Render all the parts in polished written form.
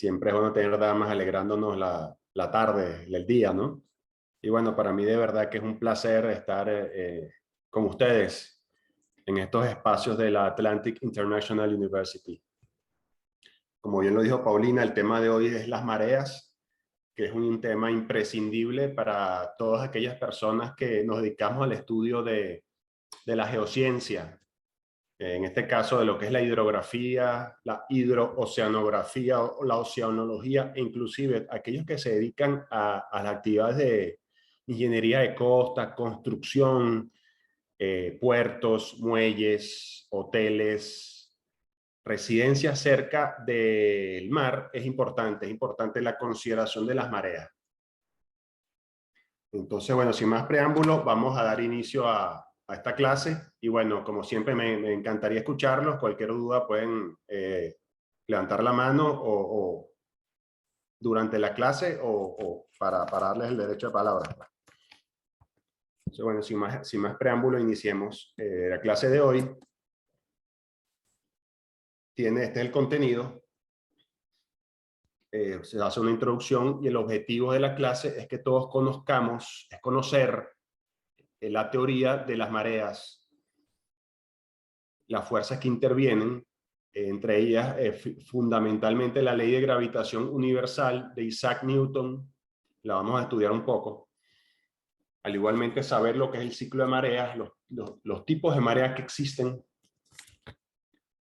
siempre es bueno tener damas alegrándonos la tarde, el día, ¿no? Y bueno, para mí de verdad que es un placer estar con ustedes en estos espacios de la Atlantic International University. Como bien lo dijo Paulina, el tema de hoy es las mareas, que es un tema imprescindible para todas aquellas personas que nos dedicamos al estudio de la geociencia. En este caso de lo que es la hidrografía, la hidrooceanografía o la oceanología, e inclusive aquellos que se dedican a las actividades de ingeniería de costa, construcción, puertos, muelles, hoteles, residencias cerca del mar. Es importante la consideración de las mareas. Entonces, bueno, sin más preámbulo, vamos a dar inicio a esta clase. Y bueno, como siempre, me encantaría escucharlos. Cualquier duda pueden levantar la mano o durante la clase o para darles el derecho de palabra. Entonces, bueno, sin más preámbulo, iniciemos la clase de hoy. Este es el contenido. Se hace una introducción y el objetivo de la clase es que todos conocer la teoría de las mareas, las fuerzas que intervienen, entre ellas fundamentalmente la ley de gravitación universal de Isaac Newton. La vamos a estudiar un poco. Al igualmente saber lo que es el ciclo de mareas, los tipos de mareas que existen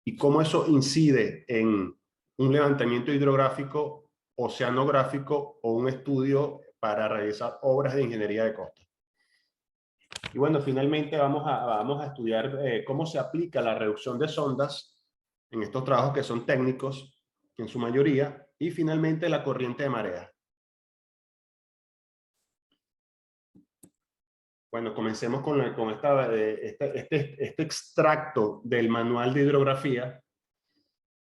y cómo eso incide en un levantamiento hidrográfico, oceanográfico o un estudio para realizar obras de ingeniería de costa. Y bueno, finalmente vamos a estudiar cómo se aplica la reducción de sondas en estos trabajos que son técnicos en su mayoría, y finalmente la corriente de marea. Bueno, comencemos con este extracto del manual de hidrografía,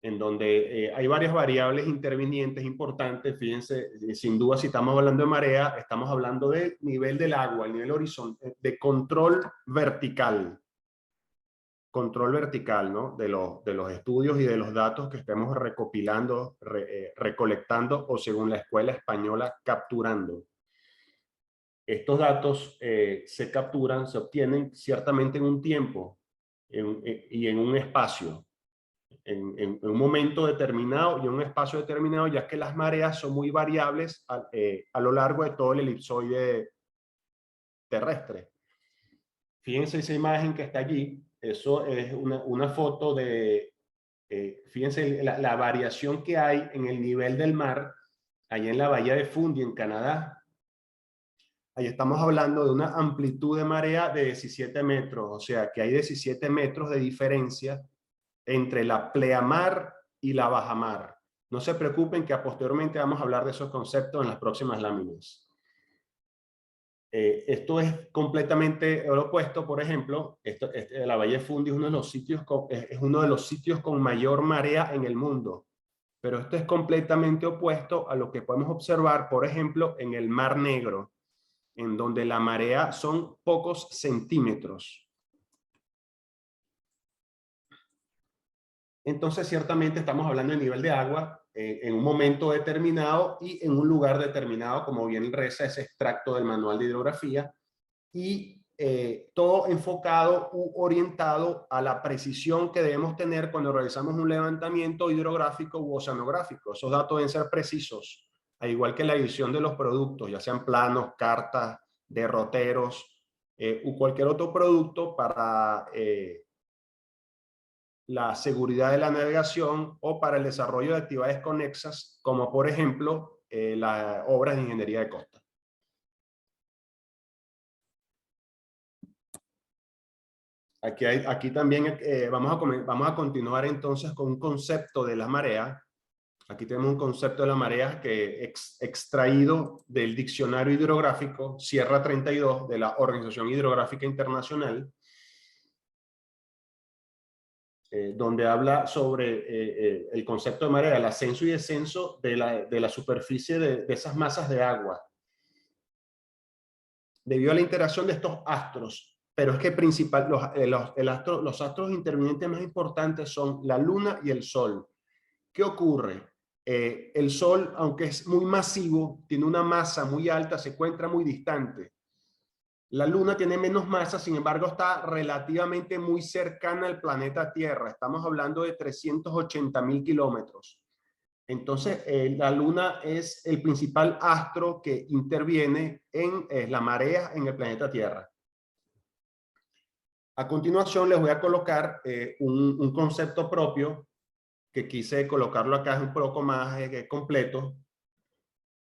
en donde hay varias variables intervinientes importantes. Fíjense, sin duda, si estamos hablando de marea, estamos hablando del nivel del agua, el nivel horizontal, de control vertical, ¿no? De los estudios y de los datos que estemos recopilando, recolectando o, según la Escuela Española, capturando. Estos datos se capturan, se obtienen ciertamente en un tiempo y en un espacio. En un momento determinado y en un espacio determinado, ya que las mareas son muy variables a lo largo de todo el elipsoide terrestre. Fíjense esa imagen que está allí. Eso es una foto de, fíjense la variación que hay en el nivel del mar, allá en la bahía de Fundy, en Canadá. Ahí estamos hablando de una amplitud de marea de 17 metros, o sea que hay 17 metros de diferencia entre la pleamar y la bajamar. No se preocupen que posteriormente vamos a hablar de esos conceptos en las próximas láminas. Esto es completamente lo opuesto. Por ejemplo, la bahía de Fundy es uno de los sitios con mayor marea en el mundo, pero esto es completamente opuesto a lo que podemos observar, por ejemplo, en el Mar Negro, en donde la marea son pocos centímetros. Entonces, ciertamente estamos hablando de nivel de agua en un momento determinado y en un lugar determinado, como bien reza ese extracto del manual de hidrografía, y todo enfocado u orientado a la precisión que debemos tener cuando realizamos un levantamiento hidrográfico u oceanográfico. Esos datos deben ser precisos, al igual que la edición de los productos, ya sean planos, cartas, derroteros u cualquier otro producto para la seguridad de la navegación o para el desarrollo de actividades conexas, como por ejemplo las obras de ingeniería de costa. Aquí también vamos a continuar entonces con un concepto de la marea. Aquí tenemos un concepto de la marea que extraído del diccionario hidrográfico Sierra 32 de la Organización Hidrográfica Internacional, donde habla sobre el concepto de marea, el ascenso y descenso de la superficie de esas masas de agua, debido a la interacción de estos astros. Pero es que los astros intervinientes más importantes son la Luna y el Sol. ¿Qué ocurre? El Sol, aunque es muy masivo, tiene una masa muy alta, se encuentra muy distante. La Luna tiene menos masa, sin embargo, está relativamente muy cercana al planeta Tierra. Estamos hablando de 380.000 kilómetros. Entonces, la Luna es el principal astro que interviene en la marea en el planeta Tierra. A continuación, les voy a colocar un concepto propio que quise colocarlo acá, es un poco más completo.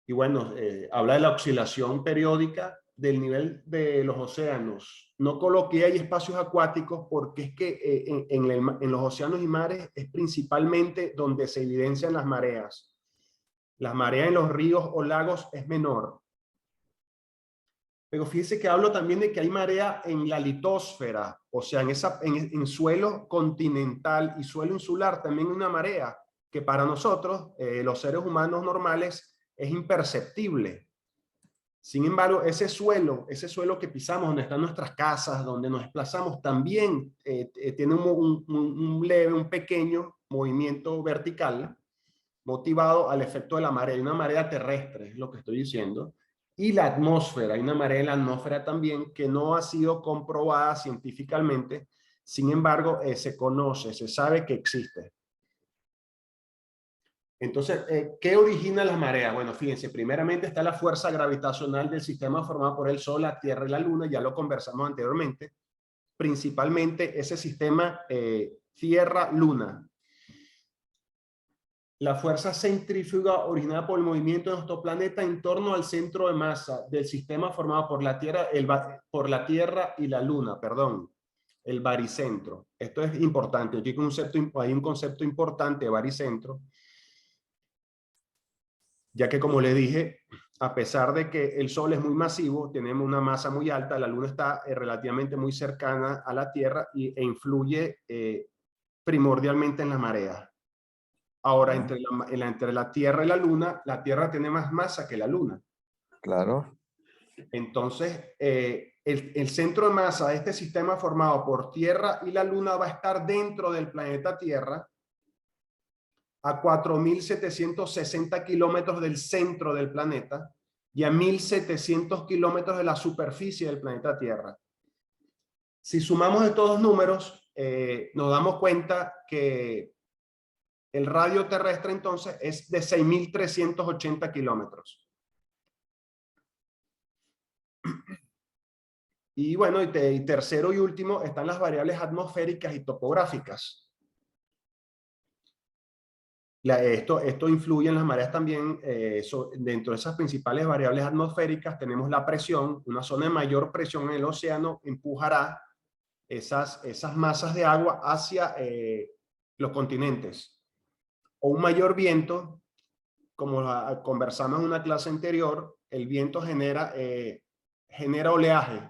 Y bueno, habla de la oscilación periódica del nivel de los océanos. No coloqué ahí espacios acuáticos porque es que en los océanos y mares es principalmente donde se evidencian las mareas. Las mareas en los ríos o lagos es menor. Pero fíjese que hablo también de que hay marea en la litosfera, o sea, en suelo continental y suelo insular también hay una marea que para nosotros, los seres humanos normales, es imperceptible. Sin embargo, ese suelo que pisamos, donde están nuestras casas, donde nos desplazamos, también tiene un leve, un pequeño movimiento vertical motivado al efecto de la marea. Hay una marea terrestre, es lo que estoy diciendo. Y la atmósfera, hay una marea en la atmósfera también que no ha sido comprobada científicamente, sin embargo, se conoce, se sabe que existe. Entonces, ¿qué origina las mareas? Bueno, fíjense, primeramente está la fuerza gravitacional del sistema formado por el Sol, la Tierra y la Luna, ya lo conversamos anteriormente. Principalmente ese sistema Tierra-Luna. La fuerza centrífuga originada por el movimiento de nuestro planeta en torno al centro de masa del sistema formado por la Tierra y la Luna, perdón, el baricentro. Esto es importante, hay un concepto importante de baricentro, ya que como le dije, a pesar de que el Sol es muy masivo, tenemos una masa muy alta, la Luna está relativamente muy cercana a la Tierra e influye primordialmente en las mareas. Ahora, entre la Tierra y la Tierra tiene más masa que la Luna. Claro. Entonces, el centro de masa de este sistema formado por Tierra y la Luna va a estar dentro del planeta Tierra a 4.760 kilómetros del centro del planeta y a 1.700 kilómetros de la superficie del planeta Tierra. Si sumamos estos dos números, nos damos cuenta que el radio terrestre entonces es de 6.380 kilómetros. Y bueno, y tercero y último están las variables atmosféricas y topográficas. Esto influye en las mareas también. Dentro de esas principales variables atmosféricas tenemos la presión. Una zona de mayor presión en el océano empujará esas masas de agua hacia los continentes. O un mayor viento, como conversamos en una clase anterior, el viento genera oleaje.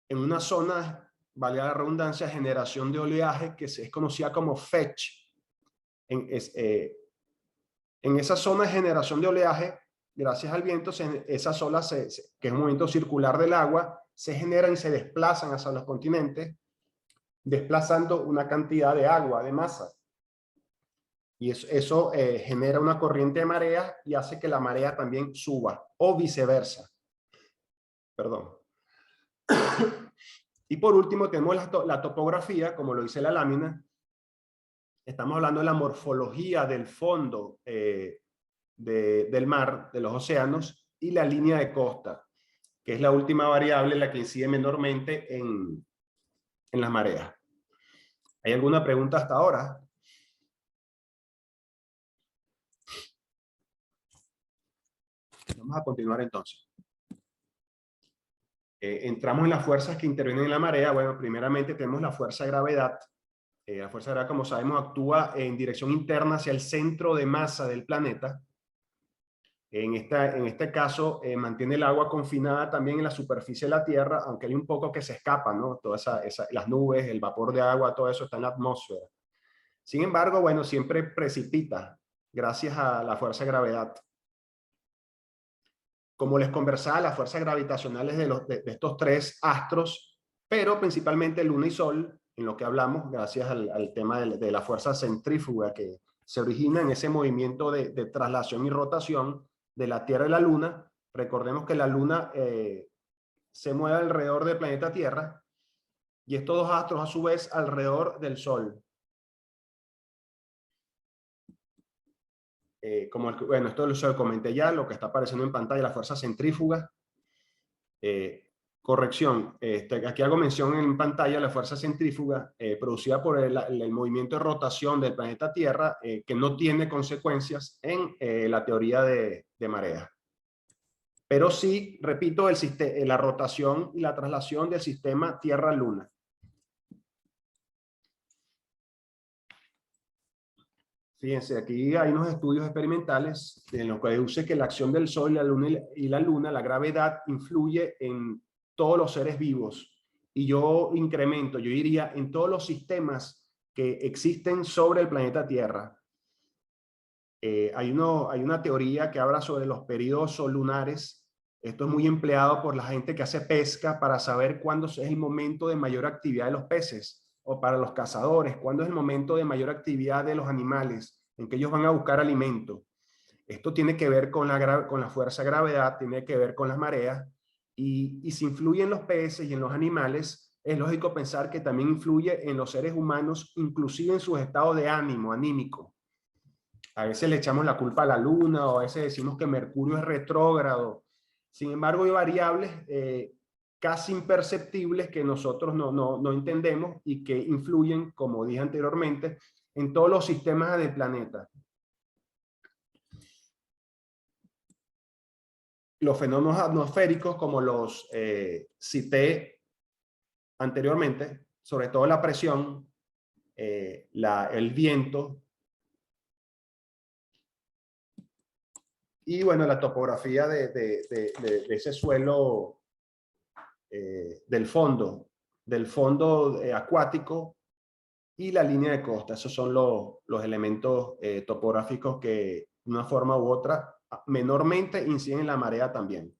En una zona, valga la redundancia, generación de oleaje que es conocida como fetch. En esa zona de generación de oleaje, gracias al viento, esas olas, que es un movimiento circular del agua, se generan y se desplazan hacia los continentes, desplazando una cantidad de agua, de masa. Y eso genera una corriente de marea y hace que la marea también suba, o viceversa. Perdón. Y por último tenemos la topografía, como lo dice la lámina. Estamos hablando de la morfología del fondo del mar, de los océanos, y la línea de costa, que es la última variable, la que incide menormente en las mareas. ¿Hay alguna pregunta hasta ahora? Vamos a continuar entonces. Entramos en las fuerzas que intervienen en la marea. Bueno, primeramente tenemos la fuerza de gravedad. La fuerza de gravedad, como sabemos, actúa en dirección interna hacia el centro de masa del planeta. En este caso, mantiene el agua confinada también en la superficie de la Tierra, aunque hay un poco que se escapa, ¿no? Las nubes, el vapor de agua, todo eso está en la atmósfera. Sin embargo, bueno, siempre precipita gracias a la fuerza de gravedad. Como les conversaba, las fuerzas gravitacionales de estos tres astros, pero principalmente Luna y Sol, en lo que hablamos, gracias al tema de la fuerza centrífuga que se origina en ese movimiento de traslación y rotación de la Tierra y la Luna. Recordemos que la Luna se mueve alrededor del planeta Tierra y estos dos astros a su vez alrededor del Sol. Bueno, esto lo comenté ya, lo que está apareciendo en pantalla, la fuerza centrífuga. Corrección, aquí hago mención en pantalla la fuerza centrífuga producida por el movimiento de rotación del planeta Tierra, que no tiene consecuencias en la teoría de marea. Pero sí, repito, la rotación y la traslación del sistema Tierra-Luna. Fíjense, aquí hay unos estudios experimentales en los que deduce que la acción del Sol y la Luna, la gravedad, influye en todos los seres vivos. Y yo diría, en todos los sistemas que existen sobre el planeta Tierra. Hay una teoría que habla sobre los periodos lunares. Esto es muy empleado por la gente que hace pesca para saber cuándo es el momento de mayor actividad de los peces, o para los cazadores, cuándo es el momento de mayor actividad de los animales, en que ellos van a buscar alimento. Esto tiene que ver con la fuerza de gravedad, tiene que ver con las mareas, y si influye en los peces y en los animales, es lógico pensar que también influye en los seres humanos, inclusive en sus estados de ánimo, anímico. A veces le echamos la culpa a la Luna, o a veces decimos que Mercurio es retrógrado. Sin embargo, hay variables casi imperceptibles que nosotros no entendemos y que influyen, como dije anteriormente, en todos los sistemas del planeta. Los fenómenos atmosféricos, como los cité anteriormente, sobre todo la presión, el viento, y bueno, la topografía de ese suelo, del fondo acuático, y la línea de costa. Esos son los elementos topográficos que de una forma u otra menormente inciden en la marea también.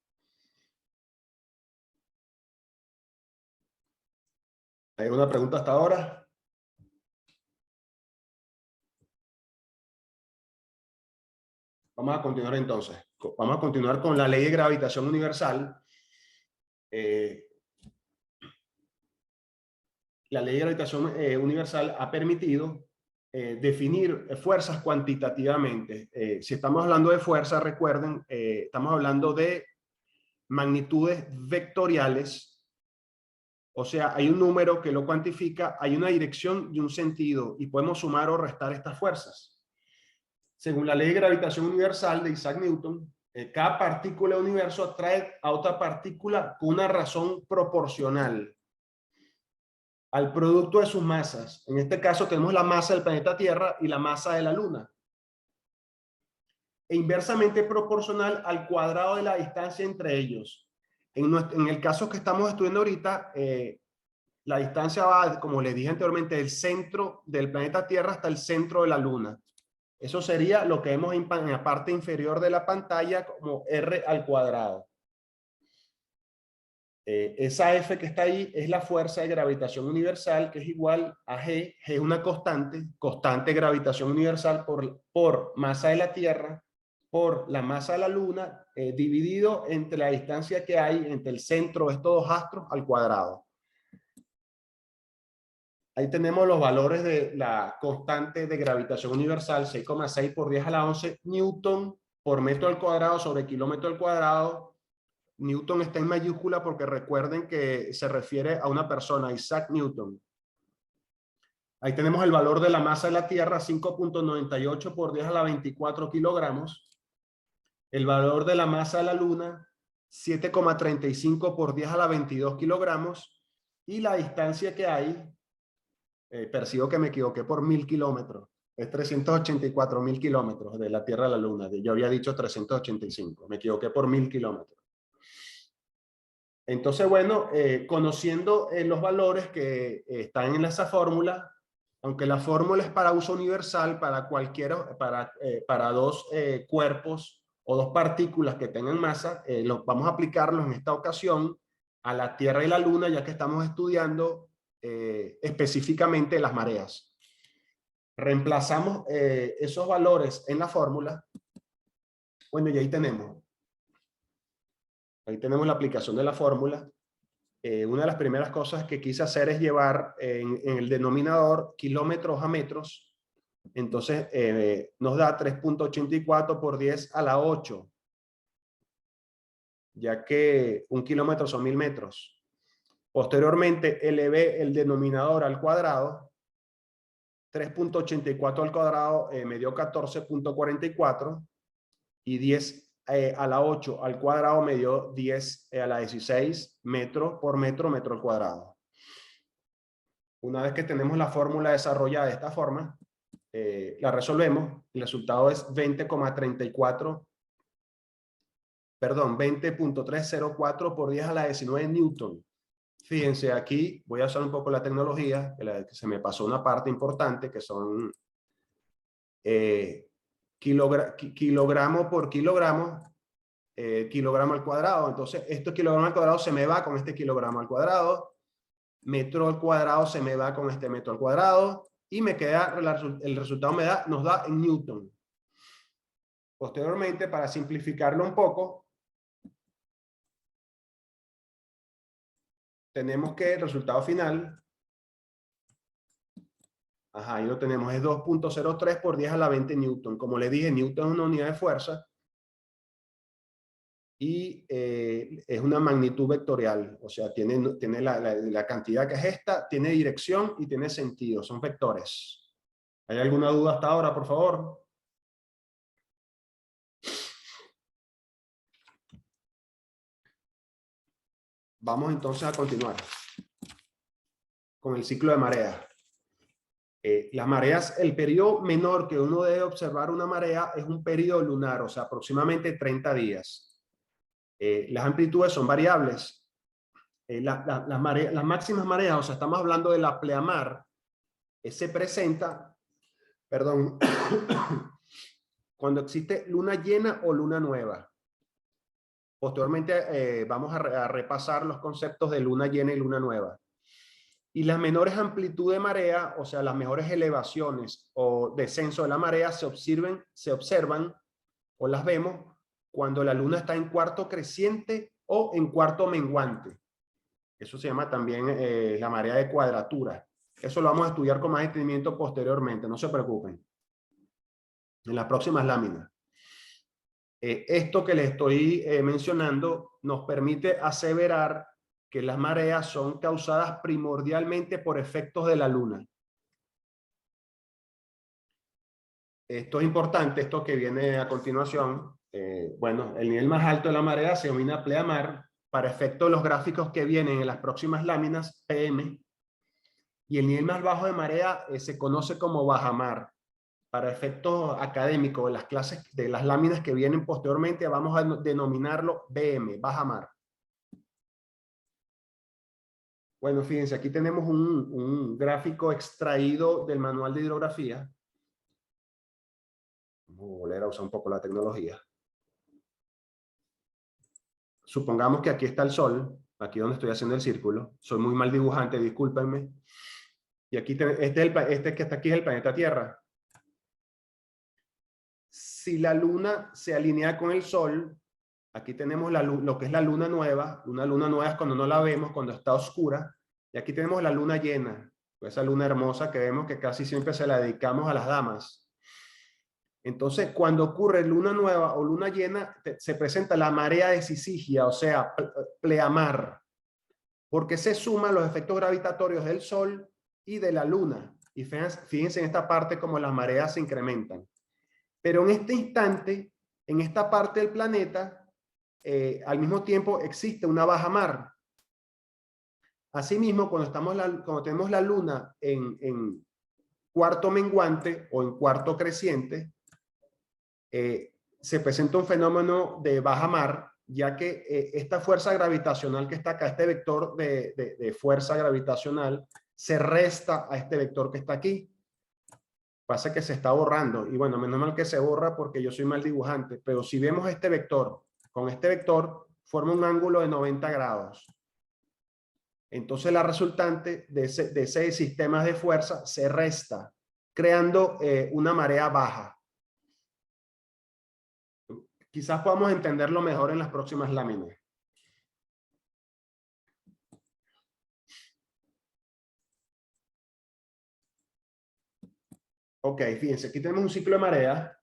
¿Hay alguna pregunta hasta ahora? Vamos a continuar entonces. Vamos a continuar con la ley de gravitación universal. La ley de gravitación universal ha permitido definir fuerzas cuantitativamente. Si estamos hablando de fuerza, recuerden, estamos hablando de magnitudes vectoriales. O sea, hay un número que lo cuantifica, hay una dirección y un sentido, y podemos sumar o restar estas fuerzas. Según la ley de gravitación universal de Isaac Newton, cada partícula del universo atrae a otra partícula con una razón proporcional al producto de sus masas. En este caso tenemos la masa del planeta Tierra y la masa de la Luna. E inversamente proporcional al cuadrado de la distancia entre ellos. En el caso que estamos estudiando ahorita, la distancia va, como les dije anteriormente, del centro del planeta Tierra hasta el centro de la Luna. Eso sería lo que vemos en la parte inferior de la pantalla como R al cuadrado. Esa F que está ahí es la fuerza de gravitación universal, que es igual a G. G es una constante de gravitación universal por masa de la Tierra, por la masa de la Luna, dividido entre la distancia que hay entre el centro de estos dos astros al cuadrado. Ahí tenemos los valores de la constante de gravitación universal, 6,6 por 10 a la 11 Newton por metro al cuadrado sobre kilómetro al cuadrado. Newton está en mayúscula porque recuerden que se refiere a una persona, Isaac Newton. Ahí tenemos el valor de la masa de la Tierra, 5,98 por 10 a la 24 kilogramos. El valor de la masa de la Luna, 7,35 por 10 a la 22 kilogramos. Y la distancia que hay, percibo que me equivoqué por 1000 kilómetros. Es 384.000 kilómetros de la Tierra a la Luna. Yo había dicho 385. Me equivoqué por 1000 kilómetros. Entonces, bueno, conociendo los valores que están en esa fórmula, aunque la fórmula es para uso universal, para dos cuerpos o dos partículas que tengan masa, vamos a aplicarlos en esta ocasión a la Tierra y la Luna, ya que estamos estudiando específicamente las mareas. reemplazamos esos valores en la fórmula. Bueno, y ahí tenemos la aplicación de la fórmula. Una de las primeras cosas que quise hacer es llevar en el denominador kilómetros a metros. Entonces nos da 3.84 por 10 a la 8, ya que un kilómetro son 1000 metros. Posteriormente elevé el denominador al cuadrado. 3.84 al cuadrado me dio 14.44 y 10 a la 8 al cuadrado me dio 10 a la 16 metro por metro, metro al cuadrado. Una vez que tenemos la fórmula desarrollada de esta forma, la resolvemos. El resultado es 20.304 por 10 a la 19 Newton. Fíjense, aquí voy a usar un poco la tecnología, que se me pasó una parte importante, que son kilogramo por kilogramo, kilogramo al cuadrado. Entonces, este kilogramo al cuadrado se me va con este kilogramo al cuadrado, metro al cuadrado se me va con este metro al cuadrado, y me queda, el resultado nos da en Newton. Posteriormente, para simplificarlo un poco, tenemos que el resultado final, ahí lo tenemos, es 2.03 por 10 a la 20 Newton. Como le dije, Newton es una unidad de fuerza y es una magnitud vectorial, o sea, tiene la cantidad que es esta, tiene dirección y tiene sentido, son vectores. ¿Hay alguna duda hasta ahora, por favor? Vamos entonces a continuar con el ciclo de mareas. Las mareas, el periodo menor que uno debe observar una marea es un periodo lunar, o sea, aproximadamente 30 días. Las amplitudes son variables. Las máximas mareas, o sea, estamos hablando de la pleamar, se presenta, perdón, cuando existe luna llena o luna nueva. Posteriormente vamos a repasar los conceptos de luna llena y luna nueva. Y las menores amplitudes de marea, o sea, las mejores elevaciones o descenso de la marea se observan o las vemos cuando la luna está en cuarto creciente o en cuarto menguante. Eso se llama también la marea de cuadratura. Eso lo vamos a estudiar con más detenimiento posteriormente, no se preocupen. En las próximas láminas. Esto que les estoy mencionando nos permite aseverar que las mareas son causadas primordialmente por efectos de la luna. Esto es importante, esto que viene a continuación. Bueno, el nivel más alto de la marea se denomina pleamar. Para efecto de los gráficos que vienen en las próximas láminas, PM. Y el nivel más bajo de marea se conoce como bajamar. Para efectos académicos de las clases, de las láminas que vienen posteriormente, vamos a denominarlo BM, bajamar. Bueno, fíjense, aquí tenemos un gráfico extraído del manual de hidrografía. Vamos a volver a usar un poco la tecnología. Supongamos que aquí está el Sol, aquí donde estoy haciendo el círculo. Soy muy mal dibujante, discúlpenme. Y aquí, este que está aquí es el planeta Tierra. Si la Luna se alinea con el Sol, aquí tenemos lo que es la luna nueva. Una luna nueva es cuando no la vemos, cuando está oscura. Y aquí tenemos la luna llena, esa luna hermosa que vemos que casi siempre se la dedicamos a las damas. Entonces, cuando ocurre luna nueva o luna llena, se presenta la marea de Syzygia, o sea, pleamar, porque se suman los efectos gravitatorios del Sol y de la luna. Y fíjense en esta parte como las mareas se incrementan. Pero en este instante, en esta parte del planeta, al mismo tiempo existe una bajamar. Asimismo, cuando tenemos la luna en cuarto menguante o en cuarto creciente, se presenta un fenómeno de bajamar, ya que esta fuerza gravitacional que está acá, este vector de fuerza gravitacional, se resta a este vector que está aquí. Pasa que se está borrando, y bueno, menos mal que se borra porque yo soy mal dibujante, pero si vemos este vector, con este vector forma un ángulo de 90 grados. Entonces la resultante de ese sistema de fuerza se resta. creando una marea baja. Quizás podamos entenderlo mejor en las próximas láminas. Ok, fíjense, aquí tenemos un ciclo de marea.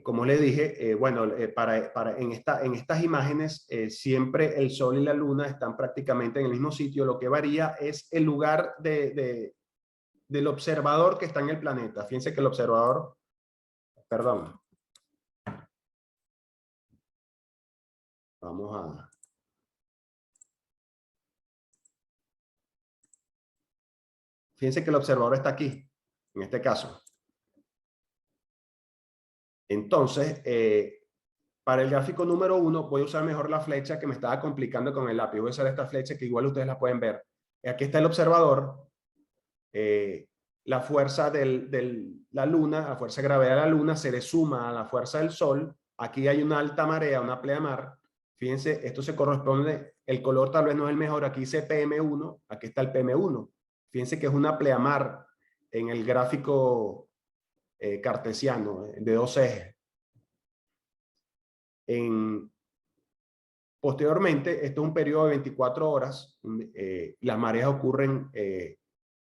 Como le dije, bueno, en estas imágenes siempre el Sol y la Luna están prácticamente en el mismo sitio. Lo que varía es el lugar del observador que está en el planeta. Fíjense que el observador, perdón, vamos a... Fíjense que el observador está aquí, en este caso. Entonces, para el gráfico número 1 voy a usar mejor la flecha que me estaba complicando con el lápiz. Voy a usar esta flecha que igual ustedes la pueden ver. Aquí está el observador. La fuerza de la Luna, la fuerza de gravedad de la Luna se le suma a la fuerza del Sol. Aquí hay una alta marea, una pleamar. Fíjense, esto se corresponde, el color tal vez no es el mejor. Aquí dice PM1, aquí está el PM1. Fíjense que es una pleamar en el gráfico cartesiano de dos ejes. Posteriormente, esto es un periodo de 24 horas. Las mareas ocurren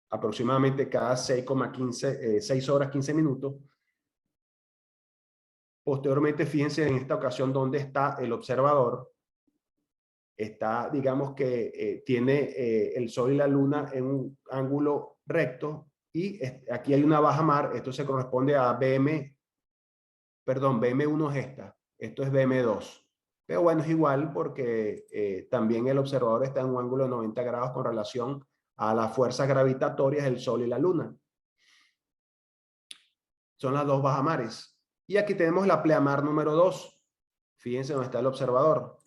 aproximadamente cada 6 horas 15 minutos. Posteriormente, fíjense en esta ocasión dónde está el observador. Está, digamos que tiene el Sol y la Luna en un ángulo recto y aquí hay una baja mar. Esto se corresponde a BM1 es esta. Esto es BM2. Pero bueno, es igual porque también el observador está en un ángulo de 90 grados con relación a las fuerzas gravitatorias del Sol y la Luna. Son las dos bajamares. Y aquí tenemos la pleamar número 2. Fíjense dónde está el observador.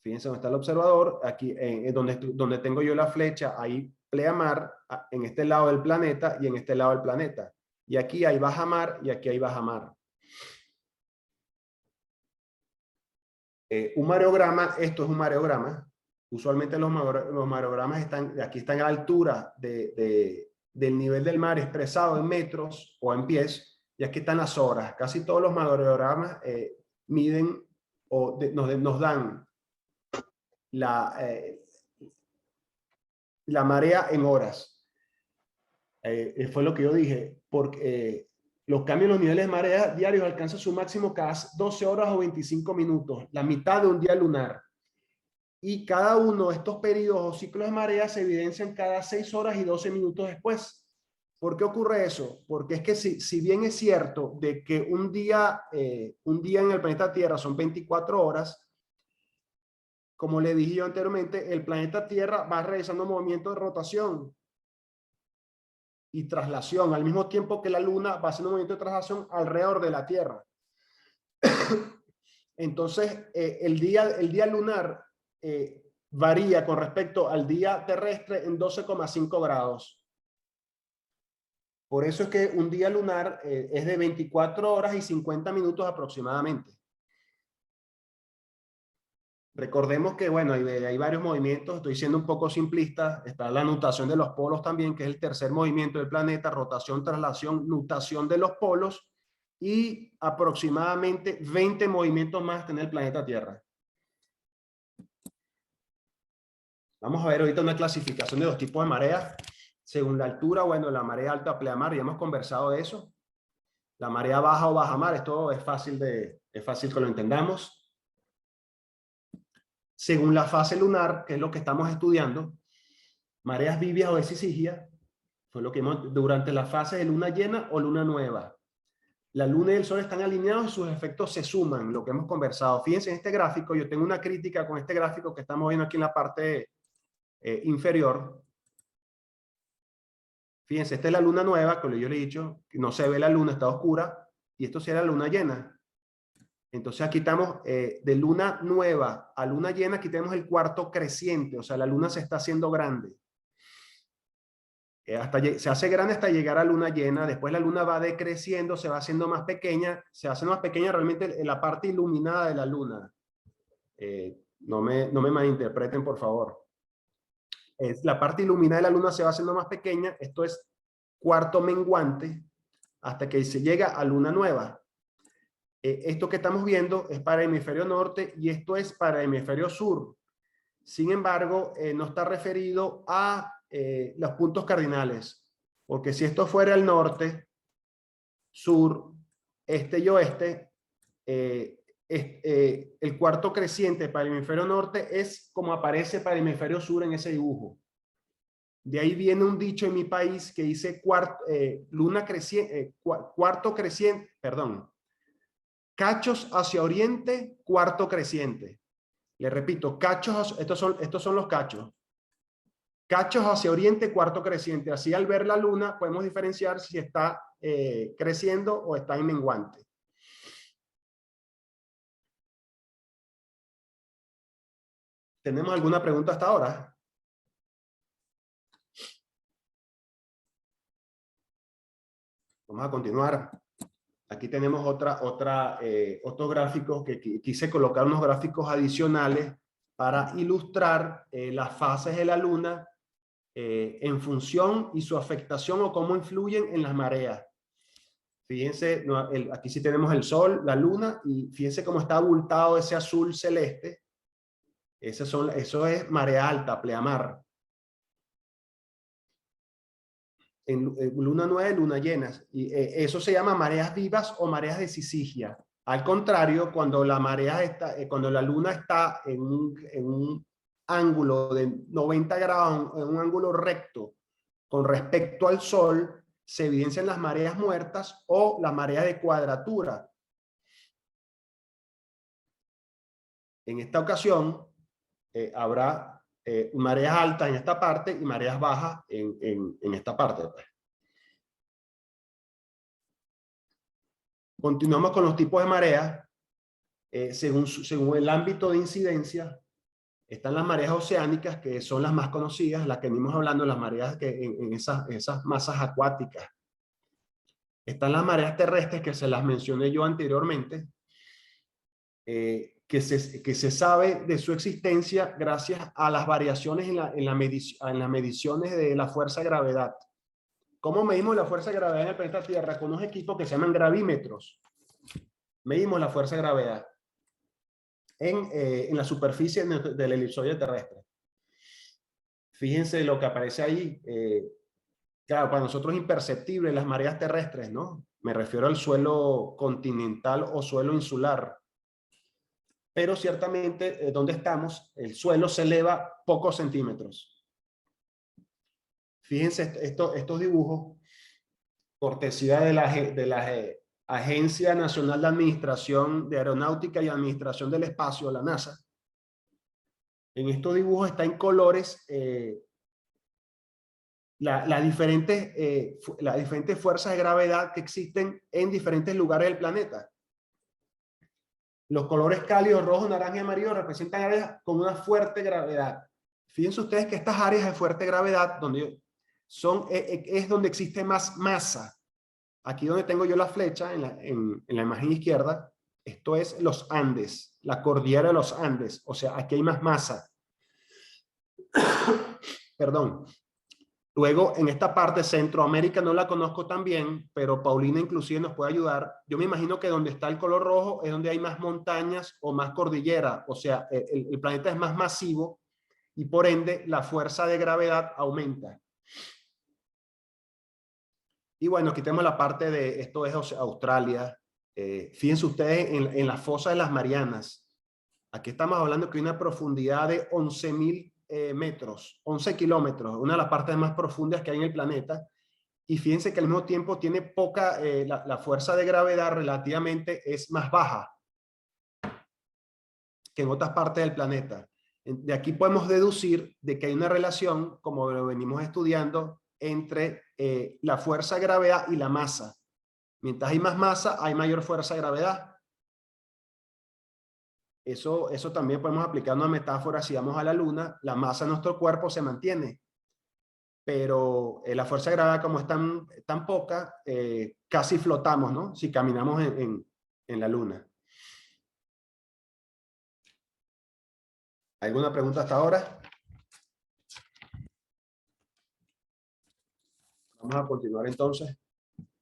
Fíjense dónde está el observador. Aquí, donde tengo yo la flecha, hay pleamar en este lado del planeta y en este lado del planeta. Y aquí hay bajamar y aquí hay bajamar. Un mareograma, esto es un mareograma. Usualmente los mareogramas aquí están a la altura del nivel del mar expresado en metros o en pies, y aquí están las horas. Casi todos los mareogramas miden o nos dan la marea en horas. Fue lo que yo dije, porque los cambios en los niveles de marea diarios alcanzan su máximo cada 12 horas o 25 minutos, la mitad de un día lunar. Y cada uno de estos periodos o ciclos de marea se evidencian cada 6 horas y 12 minutos después. ¿Por qué ocurre eso? Porque es que si bien es cierto de que un día en el planeta Tierra son 24 horas, como le dije yo anteriormente, el planeta Tierra va realizando movimientos de rotación y traslación, al mismo tiempo que la Luna va haciendo movimiento de traslación alrededor de la Tierra. Entonces, el día lunar varía con respecto al día terrestre en 12,5 grados. Por eso es que un día lunar es de 24 horas y 50 minutos aproximadamente. Recordemos que, bueno, hay varios movimientos, estoy siendo un poco simplista, está la nutación de los polos también, que es el tercer movimiento del planeta, rotación, traslación, nutación de los polos, y aproximadamente 20 movimientos más tiene el planeta Tierra. Vamos a ver ahorita una clasificación de los tipos de mareas. Según la altura, bueno, la marea alta, pleamar, ya hemos conversado de eso. La marea baja o bajamar, esto es fácil que lo entendamos. Según la fase lunar, que es lo que estamos estudiando, mareas vivias o esisigias, fue lo que vimos durante la fase de luna llena o luna nueva. La luna y el sol están alineados y sus efectos se suman, lo que hemos conversado. Fíjense en este gráfico, yo tengo una crítica con este gráfico que estamos viendo aquí en la parte inferior. Fíjense, esta es la luna nueva, como yo le he dicho, que no se ve la luna, está oscura, y esto será la luna llena. Entonces aquí estamos de luna nueva a luna llena, aquí tenemos el cuarto creciente, o sea, la luna se está haciendo grande. Se hace grande hasta llegar a luna llena, después la luna va decreciendo, se va haciendo más pequeña, se hace más pequeña realmente en la parte iluminada de la luna. No me malinterpreten, por favor. la parte iluminada de la luna se va haciendo más pequeña. Esto es cuarto menguante hasta que se llega a luna nueva. Esto que estamos viendo es para el hemisferio norte y esto es para el hemisferio sur. Sin embargo, no está referido a los puntos cardinales, porque si esto fuera el norte, sur, este y oeste, el cuarto creciente para el hemisferio norte es como aparece para el hemisferio sur en ese dibujo. De ahí viene un dicho en mi país que dice luna creciente, cuarto creciente, perdón, cachos hacia oriente, cuarto creciente. Le repito, cachos, estos son los cachos. Cachos hacia oriente, cuarto creciente. Así al ver la luna podemos diferenciar si está creciendo o está en menguante. ¿Tenemos alguna pregunta hasta ahora? Vamos a continuar. Aquí tenemos otros gráficos que quise colocar unos gráficos adicionales para ilustrar las fases de la luna en función y su afectación o cómo influyen en las mareas. Fíjense, aquí sí tenemos el sol, la luna, y fíjense cómo está abultado ese azul celeste. Eso es marea alta, pleamar. En luna nueva, luna llena. Y eso se llama mareas vivas o mareas de sisigia. Al contrario, cuando la marea está, cuando la luna está en un ángulo de 90 grados, en un ángulo recto con respecto al sol, se evidencian las mareas muertas o las mareas de cuadratura. En esta ocasión habrá mareas altas en esta parte y mareas bajas en esta parte. Continuamos con los tipos de mareas. Según el ámbito de incidencia, están las mareas oceánicas, que son las más conocidas, las que venimos hablando, las mareas que en esas masas acuáticas. Están las mareas terrestres, que se las mencioné yo anteriormente, que se sabe de su existencia gracias a las variaciones en las mediciones de la fuerza de gravedad. ¿Cómo medimos la fuerza de gravedad en el planeta Tierra? Con unos equipos que se llaman gravímetros. Medimos la fuerza de gravedad en la superficie del elipsoide terrestre. Fíjense lo que aparece ahí. Claro, para nosotros es imperceptible las mareas terrestres, ¿no? Me refiero al suelo continental o suelo insular. Pero ciertamente, donde estamos, el suelo se eleva pocos centímetros. Fíjense estos dibujos, cortesía de la Agencia Nacional de Administración de Aeronáutica y Administración del Espacio, la NASA. En estos dibujos está en colores las diferentes fuerzas de gravedad que existen en diferentes lugares del planeta. Los colores cálidos, rojo, naranja y amarillo, representan áreas con una fuerte gravedad. Fíjense ustedes que estas áreas de fuerte gravedad es donde existe más masa. Aquí donde tengo yo la flecha, en la imagen izquierda, esto es los Andes, la cordillera de los Andes. O sea, aquí hay más masa. Perdón. Luego, en esta parte, Centroamérica no la conozco tan bien, pero Paulina inclusive nos puede ayudar. Yo me imagino que donde está el color rojo es donde hay más montañas o más cordillera. O sea, el planeta es más masivo y por ende la fuerza de gravedad aumenta. Y bueno, quitemos la parte de esto es Australia. Fíjense ustedes en la fosa de las Marianas. Aquí estamos hablando que hay una profundidad de 11.000 metros, 11 kilómetros, una de las partes más profundas que hay en el planeta. Y fíjense que al mismo tiempo tiene poca, la fuerza de gravedad relativamente es más baja que en otras partes del planeta. De aquí podemos deducir de que hay una relación, como lo venimos estudiando, entre la fuerza de gravedad y la masa. Mientras hay más masa, hay mayor fuerza de gravedad. Eso también podemos aplicar una metáfora. Si vamos a la luna, la masa de nuestro cuerpo se mantiene, pero la fuerza de gravedad, como es tan poca, casi flotamos, ¿no? Si caminamos en la luna. ¿Alguna pregunta hasta ahora? Vamos a continuar entonces.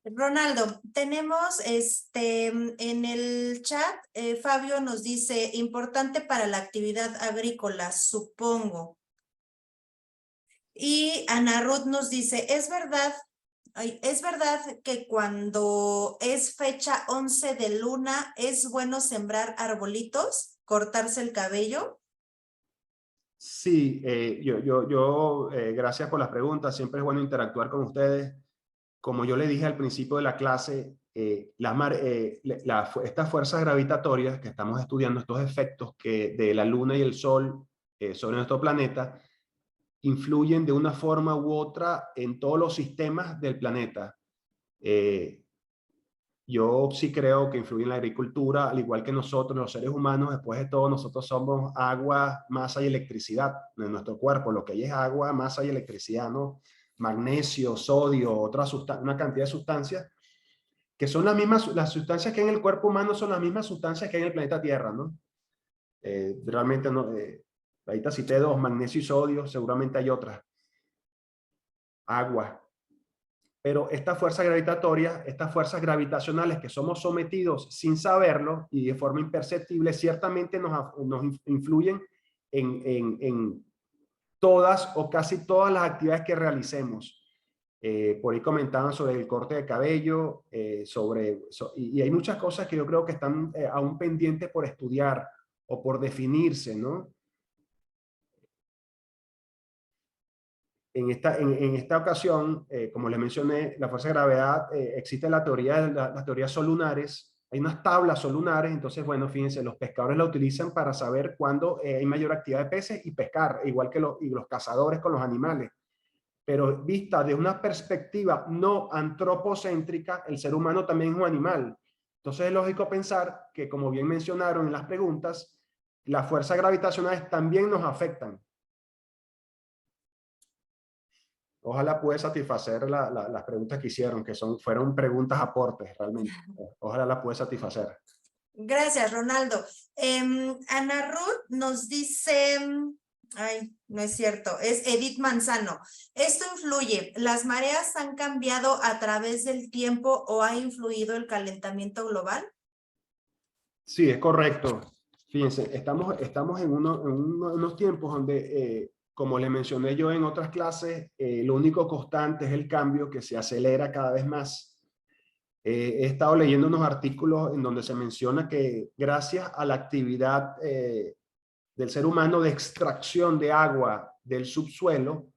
Ronaldo, tenemos en el chat, Fabio nos dice, importante para la actividad agrícola, supongo. Y Ana Ruth nos dice, ¿es verdad que cuando es fecha 11 de luna es bueno sembrar arbolitos, cortarse el cabello? Sí, gracias por las preguntas. Siempre es bueno interactuar con ustedes. Como yo le dije al principio de la clase, estas fuerzas gravitatorias que estamos estudiando, estos efectos de la Luna y el Sol sobre nuestro planeta, influyen de una forma u otra en todos los sistemas del planeta. Yo sí creo que influye en la agricultura, al igual que nosotros, los seres humanos. Después de todo, nosotros somos agua, masa y electricidad en nuestro cuerpo. Lo que hay es agua, masa y electricidad, ¿no? Magnesio, sodio, una cantidad de sustancias que son las sustancias que hay en el cuerpo humano son las mismas sustancias que hay en el planeta Tierra, ¿no? Realmente no, ahorita cité dos, magnesio y sodio, seguramente hay otras. Agua. Pero estas fuerzas gravitatorias, estas fuerzas gravitacionales que somos sometidos sin saberlo y de forma imperceptible, ciertamente nos influyen en todas o casi todas las actividades que realicemos. Por ahí comentaban sobre el corte de cabello, y hay muchas cosas que yo creo que están aún pendientes por estudiar o por definirse, ¿no? En esta ocasión, como les mencioné, la fuerza de gravedad, existe la teoría de las teorías solunares. Hay unas tablas solunares, entonces, bueno, fíjense, los pescadores la utilizan para saber cuándo hay mayor actividad de peces y pescar, igual que los cazadores con los animales. Pero vista de una perspectiva no antropocéntrica, el ser humano también es un animal. Entonces es lógico pensar que, como bien mencionaron en las preguntas, las fuerzas gravitacionales también nos afectan. Ojalá pueda satisfacer las preguntas que hicieron, que fueron preguntas aportes realmente. Ojalá la pueda satisfacer. Gracias, Ronaldo. Ana Ruth nos dice, ay, no es cierto, es Edith Manzano. ¿Esto influye? ¿Las mareas han cambiado a través del tiempo o ha influido el calentamiento global? Sí, es correcto. Fíjense, estamos en unos tiempos donde, como le mencioné yo en otras clases, lo único constante es el cambio que se acelera cada vez más. He estado leyendo unos artículos en donde se menciona que gracias a la actividad del ser humano de extracción de agua del subsuelo,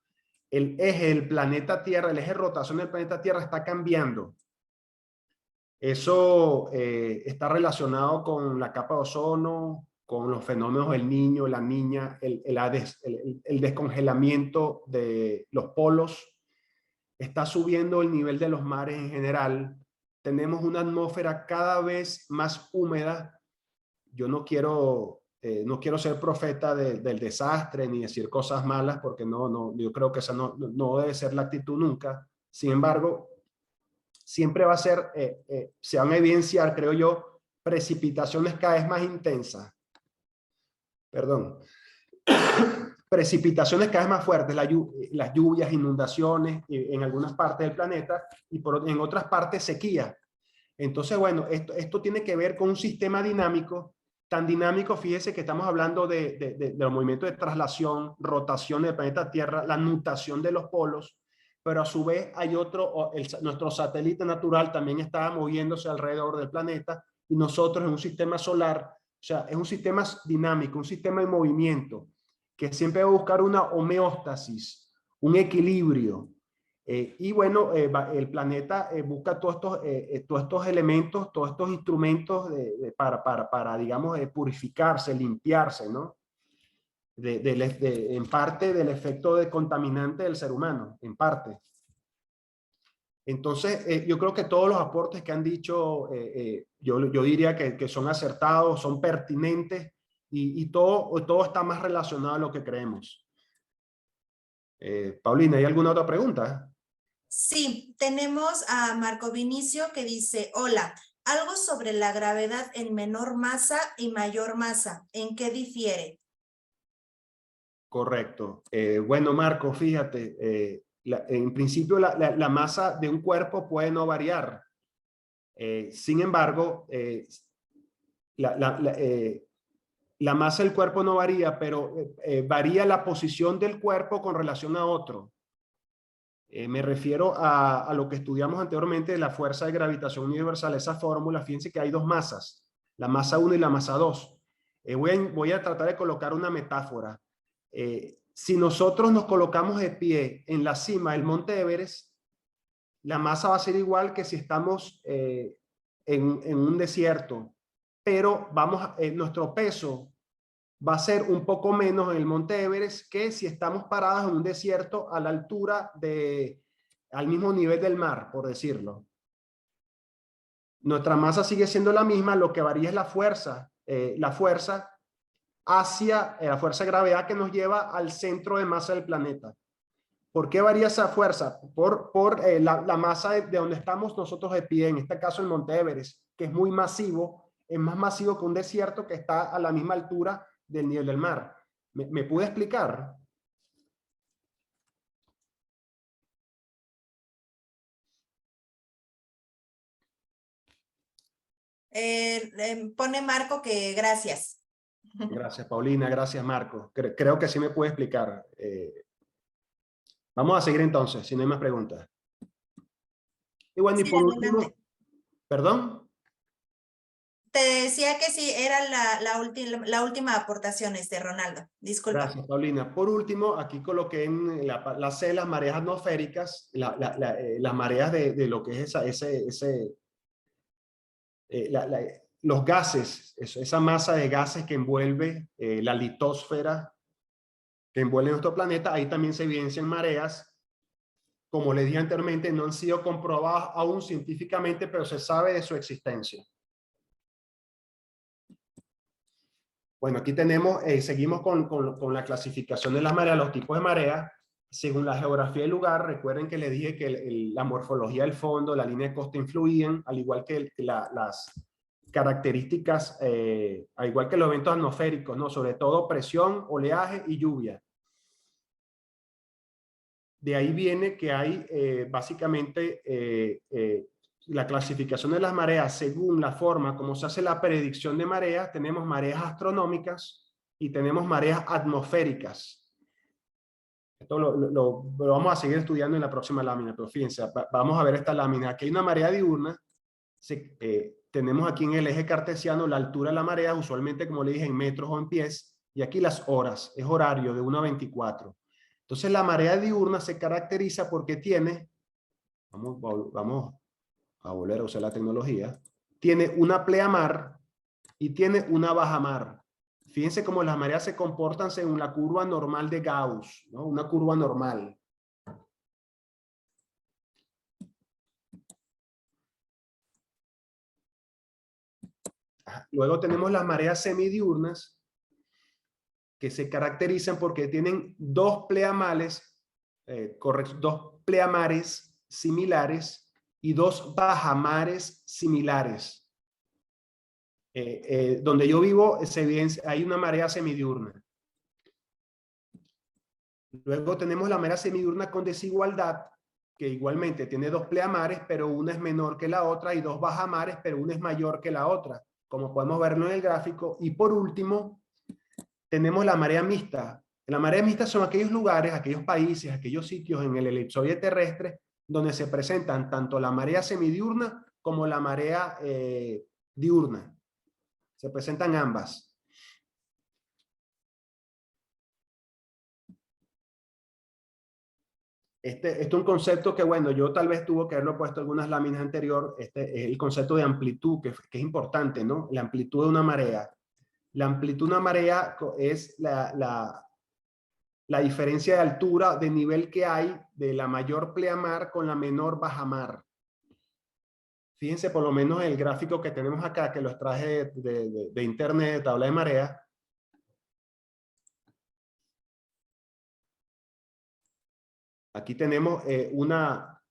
el eje del planeta Tierra, el eje de rotación del planeta Tierra está cambiando. Eso está relacionado con la capa de ozono, con los fenómenos del Niño, la Niña, el descongelamiento de los polos. Está subiendo el nivel de los mares en general. Tenemos una atmósfera cada vez más húmeda. Yo no quiero ser profeta del desastre ni decir cosas malas, porque yo creo que esa no debe ser la actitud nunca. Sin embargo, siempre va a ser, se van a evidenciar, creo yo, precipitaciones cada vez más intensas. Perdón. Precipitaciones cada vez más fuertes, las lluvias, inundaciones en algunas partes del planeta y en otras partes sequía. Entonces, bueno, esto tiene que ver con un sistema dinámico, tan dinámico, fíjese que estamos hablando de los movimientos de traslación, rotación del planeta Tierra, la nutación de los polos, pero a su vez hay nuestro satélite natural también está moviéndose alrededor del planeta y nosotros en un sistema solar, o sea, es un sistema dinámico, un sistema en movimiento que siempre va a buscar una homeostasis, un equilibrio. Y bueno, el planeta busca todos estos elementos, todos estos instrumentos para digamos, purificarse, limpiarse, ¿no? En parte del efecto de contaminante del ser humano, en parte. Entonces, yo creo que todos los aportes que han dicho, yo diría que son acertados, son pertinentes y todo está más relacionado a lo que creemos. Paulina, ¿hay alguna otra pregunta? Sí, tenemos a Marco Vinicio que dice, hola, algo sobre la gravedad en menor masa y mayor masa, ¿en qué difiere? Correcto. Bueno, Marco, fíjate, en principio la masa de un cuerpo puede no variar. Sin embargo, la masa del cuerpo no varía, pero varía la posición del cuerpo con relación a otro. Me refiero a lo que estudiamos anteriormente de la fuerza de gravitación universal, esa fórmula. Fíjense que hay dos masas, la masa 1 y la masa 2. Voy a tratar de colocar una metáfora. Si nosotros nos colocamos de pie en la cima del Monte Everest, la masa va a ser igual que si estamos en un desierto, pero nuestro peso va a ser un poco menos en el Monte Everest que si estamos parados en un desierto a la altura al mismo nivel del mar, por decirlo. Nuestra masa sigue siendo la misma, lo que varía es la fuerza hacia la fuerza de gravedad que nos lleva al centro de masa del planeta. ¿Por qué varía esa fuerza? Por la masa de donde estamos nosotros de pie, en este caso el Monte Everest, que es muy masivo, es más masivo que un desierto que está a la misma altura del nivel del mar. ¿Me pude explicar? Pone Marco que gracias. Gracias, Paulina. Gracias, Marco. Creo que sí me puede explicar. Vamos a seguir entonces, si no hay más preguntas. Y bueno, Sí, y por adelante. último, ¿perdón? Te decía que sí, era la última aportación, Ronaldo. Disculpa. Gracias, Paulina. Por último, aquí coloqué en la C las mareas atmosféricas, las mareas de lo que es los gases, esa masa de gases que envuelve la litosfera, que envuelve nuestro planeta. Ahí también se evidencian mareas. Como les dije anteriormente, no han sido comprobadas aún científicamente, pero se sabe de su existencia. Bueno, aquí tenemos, seguimos con la clasificación de las mareas, los tipos de mareas, según la geografía del lugar. Recuerden que les dije que la morfología del fondo, la línea de costa influían, al igual que las características, al igual que los eventos atmosféricos, ¿no? Sobre todo presión, oleaje y lluvia. De ahí viene que hay básicamente la clasificación de las mareas según la forma como se hace la predicción de mareas. Tenemos mareas astronómicas y tenemos mareas atmosféricas. Esto lo vamos a seguir estudiando en la próxima lámina, pero fíjense, vamos a ver esta lámina. Aquí hay una marea diurna. Tenemos aquí en el eje cartesiano la altura de la marea, usualmente, como le dije, en metros o en pies, y aquí las horas, es horario de 1 a 24. Entonces la marea diurna se caracteriza porque tiene, vamos a volver a usar la tecnología, tiene una pleamar y tiene una bajamar. Fíjense cómo las mareas se comportan según la curva normal de Gauss, ¿no? Una curva normal. Luego tenemos las mareas semidiurnas, que se caracterizan porque tienen dos pleamares similares y dos bajamares similares. Donde yo vivo hay una marea semidiurna. Luego tenemos la marea semidiurna con desigualdad, que igualmente tiene dos pleamares, pero una es menor que la otra, y dos bajamares, pero una es mayor que la otra, como podemos verlo en el gráfico. Y por último, tenemos la marea mixta. La marea mixta son aquellos lugares, aquellos países, aquellos sitios en el elipsoide terrestre donde se presentan tanto la marea semidiurna como la marea diurna. Se presentan ambas. Este es un concepto que, bueno, yo tal vez tuve que haberlo puesto en algunas láminas anteriores. Este es el concepto de amplitud, que es importante, ¿no? La amplitud de una marea. La amplitud de una marea es la diferencia de altura de nivel que hay de la mayor pleamar con la menor bajamar. Fíjense por lo menos el gráfico que tenemos acá, que los traje de internet, de tabla de marea. Aquí tenemos una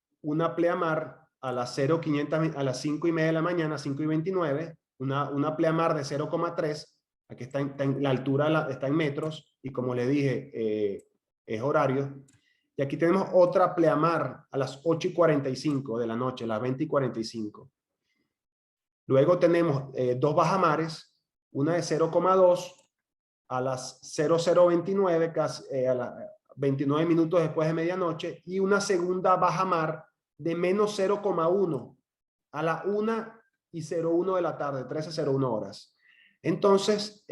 pleamar a las 0,500, a las 5:30 de la mañana, 5:29, una pleamar de 0,3. Aquí está la altura está en metros, y como le dije, es horario. Y aquí tenemos otra pleamar a las 8:45 de la noche, las 20:45. Luego tenemos dos bajamares, una de 0,2 a las 00:29, casi, a las 29 minutos después de medianoche, y una segunda bajamar de menos 0,1 a las 1:01 de la tarde, 13:01 horas. Entonces,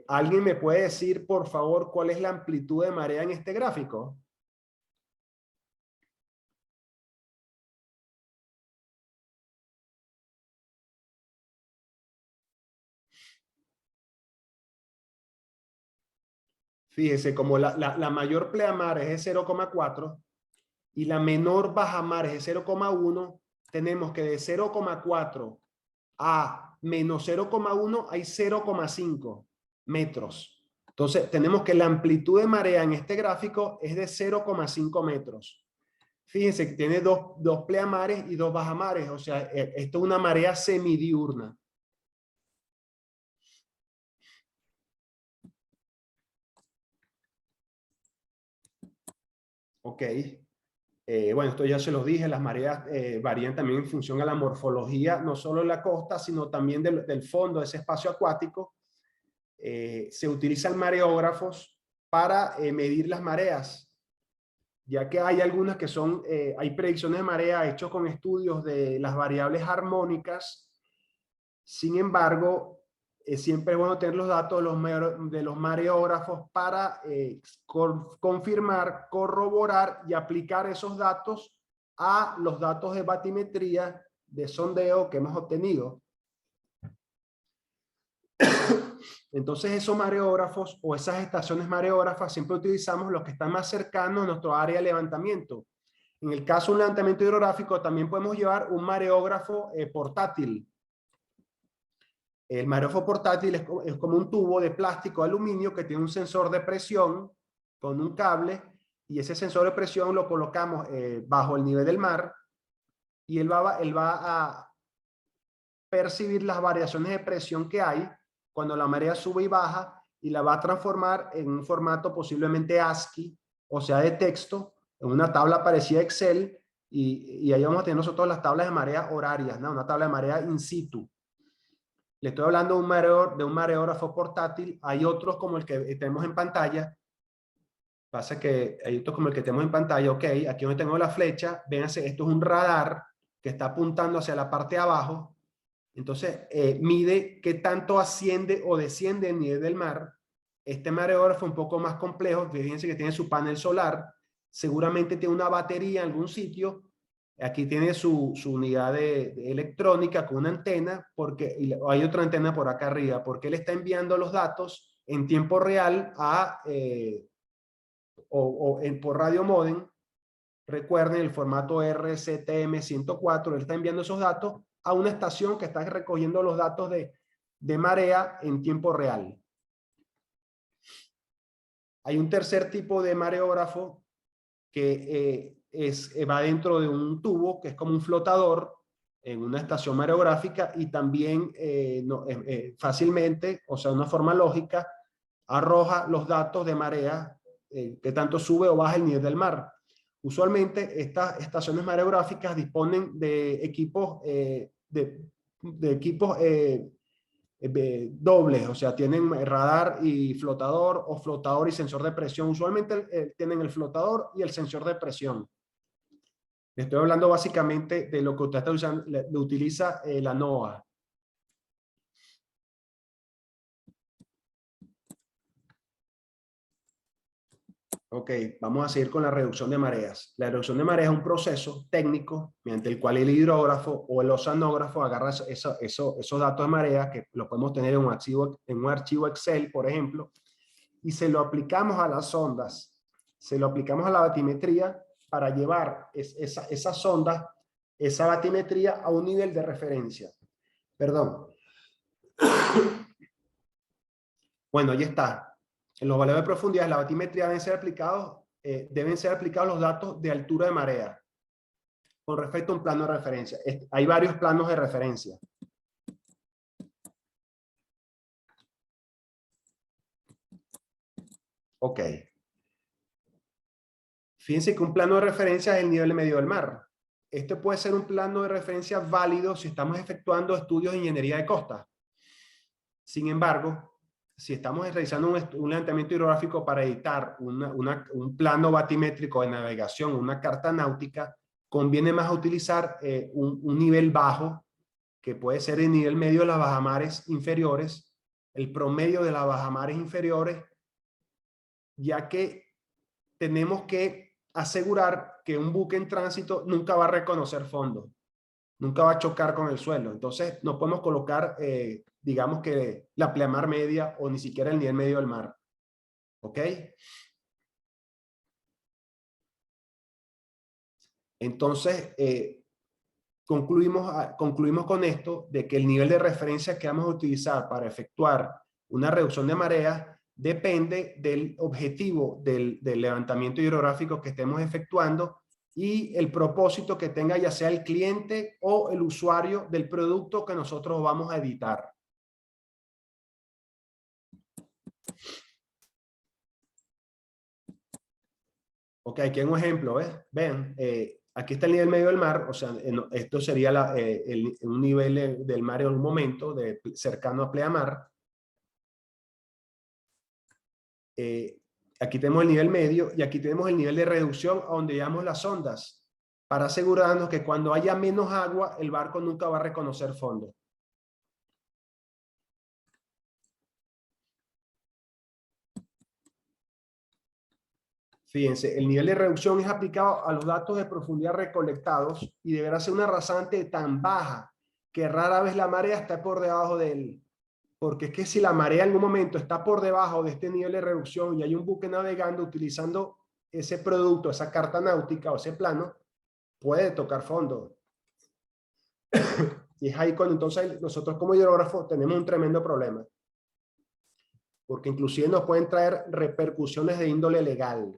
¿alguien me puede decir, por favor, cuál es la amplitud de marea en este gráfico? Fíjese, como la mayor pleamar es de 0,4 y la menor bajamar es de 0,1, tenemos que de 0,4 a menos 0,1 hay 0,5 metros. Entonces, tenemos que la amplitud de marea en este gráfico es de 0,5 metros. Fíjense que tiene dos pleamares y dos bajamares, o sea, esto es una marea semidiurna. Ok. Bueno, esto ya se los dije, las mareas varían también en función a la morfología, no solo en la costa, sino también del fondo de ese espacio acuático. Se utilizan mareógrafos para medir las mareas, ya que hay algunas que son, hay predicciones de marea hechos con estudios de las variables armónicas. Sin embargo, siempre es bueno tener los datos de los mareógrafos para confirmar, corroborar y aplicar esos datos a los datos de batimetría de sondeo que hemos obtenido. Entonces, esos mareógrafos o esas estaciones mareógrafas siempre utilizamos los que están más cercanos a nuestro área de levantamiento. En el caso de un levantamiento hidrográfico, también podemos llevar un mareógrafo portátil. El mareógrafo portátil es como un tubo de plástico aluminio que tiene un sensor de presión con un cable, y ese sensor de presión lo colocamos bajo el nivel del mar, y él va a percibir las variaciones de presión que hay cuando la marea sube y baja, y la va a transformar en un formato posiblemente ASCII, o sea, de texto, en una tabla parecida a Excel, y ahí vamos a tener nosotros las tablas de marea horarias, ¿no? Una tabla de marea in situ. Le estoy hablando de un mareógrafo portátil. Hay otros como el que tenemos en pantalla. Pasa que hay otros como el que tenemos en pantalla. Ok, aquí donde tengo la flecha, véanse, esto es un radar que está apuntando hacia la parte de abajo. Entonces, mide qué tanto asciende o desciende el nivel del mar. Este mareógrafo es un poco más complejo. Fíjense que tiene su panel solar. Seguramente tiene una batería en algún sitio. Aquí tiene su unidad de electrónica con una antena, porque hay otra antena por acá arriba, porque él está enviando los datos en tiempo real por radio modem. Recuerden el formato RCTM104, él está enviando esos datos a una estación que está recogiendo los datos de marea en tiempo real. Hay un tercer tipo de mareógrafo que va dentro de un tubo que es como un flotador en una estación mareográfica, y también fácilmente, o sea, de una forma lógica, arroja los datos de marea, que tanto sube o baja el nivel del mar. Usualmente estas estaciones mareográficas disponen de equipos, dobles, o sea, tienen radar y flotador, o flotador y sensor de presión. Usualmente tienen el flotador y el sensor de presión. Le estoy hablando básicamente de lo que usted está usando, lo utiliza la NOAA. Ok, vamos a seguir con la reducción de mareas. La reducción de mareas es un proceso técnico mediante el cual el hidrógrafo o el oceanógrafo agarra esos datos de marea, que los podemos tener en un archivo Excel, por ejemplo, y se lo aplicamos a las sondas, se lo aplicamos a la batimetría para llevar esa sonda, esa batimetría a un nivel de referencia. Perdón. Bueno, ya está. En los valores de profundidad de la batimetría deben ser aplicados los datos de altura de marea con respecto a un plano de referencia. Hay varios planos de referencia. Ok. Fíjense que un plano de referencia es el nivel medio del mar. Este puede ser un plano de referencia válido si estamos efectuando estudios de ingeniería de costa. Sin embargo, si estamos realizando un levantamiento hidrográfico para editar un plano batimétrico de navegación, una carta náutica, conviene más utilizar un nivel bajo, que puede ser el nivel medio de las bajamares inferiores, el promedio de las bajamares inferiores, ya que tenemos que asegurar que un buque en tránsito nunca va a reconocer fondo, nunca va a chocar con el suelo. Entonces no podemos colocar, digamos que la pleamar media o ni siquiera el nivel medio del mar. ¿Ok? Entonces, concluimos con esto de que el nivel de referencia que vamos a utilizar para efectuar una reducción de marea depende del objetivo del levantamiento hidrográfico que estemos efectuando y el propósito que tenga ya sea el cliente o el usuario del producto que nosotros vamos a editar. Ok, aquí hay un ejemplo, ¿ves? Ven, aquí está el nivel medio del mar, o sea, esto sería un nivel del mar en un momento cercano a pleamar. Aquí tenemos el nivel medio y aquí tenemos el nivel de reducción a donde llevamos las ondas para asegurarnos que cuando haya menos agua, el barco nunca va a reconocer fondo. Fíjense, el nivel de reducción es aplicado a los datos de profundidad recolectados y deberá ser una rasante tan baja que rara vez la marea está por debajo de él. Porque es que si la marea en un momento está por debajo de este nivel de reducción y hay un buque navegando utilizando ese producto, esa carta náutica o ese plano, puede tocar fondo. Y es ahí cuando entonces nosotros como hidrógrafos tenemos un tremendo problema. Porque inclusive nos pueden traer repercusiones de índole legal.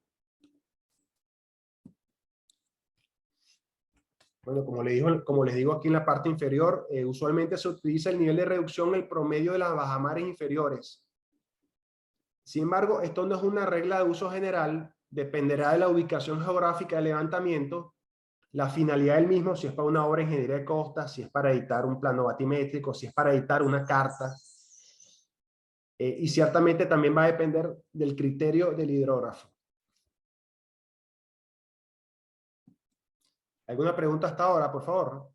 Bueno, como les digo aquí en la parte inferior, usualmente se utiliza el nivel de reducción, el promedio de las bajamares inferiores. Sin embargo, esto no es una regla de uso general, dependerá de la ubicación geográfica del levantamiento, la finalidad del mismo, si es para una obra de ingeniería de costa, si es para editar un plano batimétrico, si es para editar una carta. Y ciertamente también va a depender del criterio del hidrógrafo. ¿Alguna pregunta hasta ahora, por favor?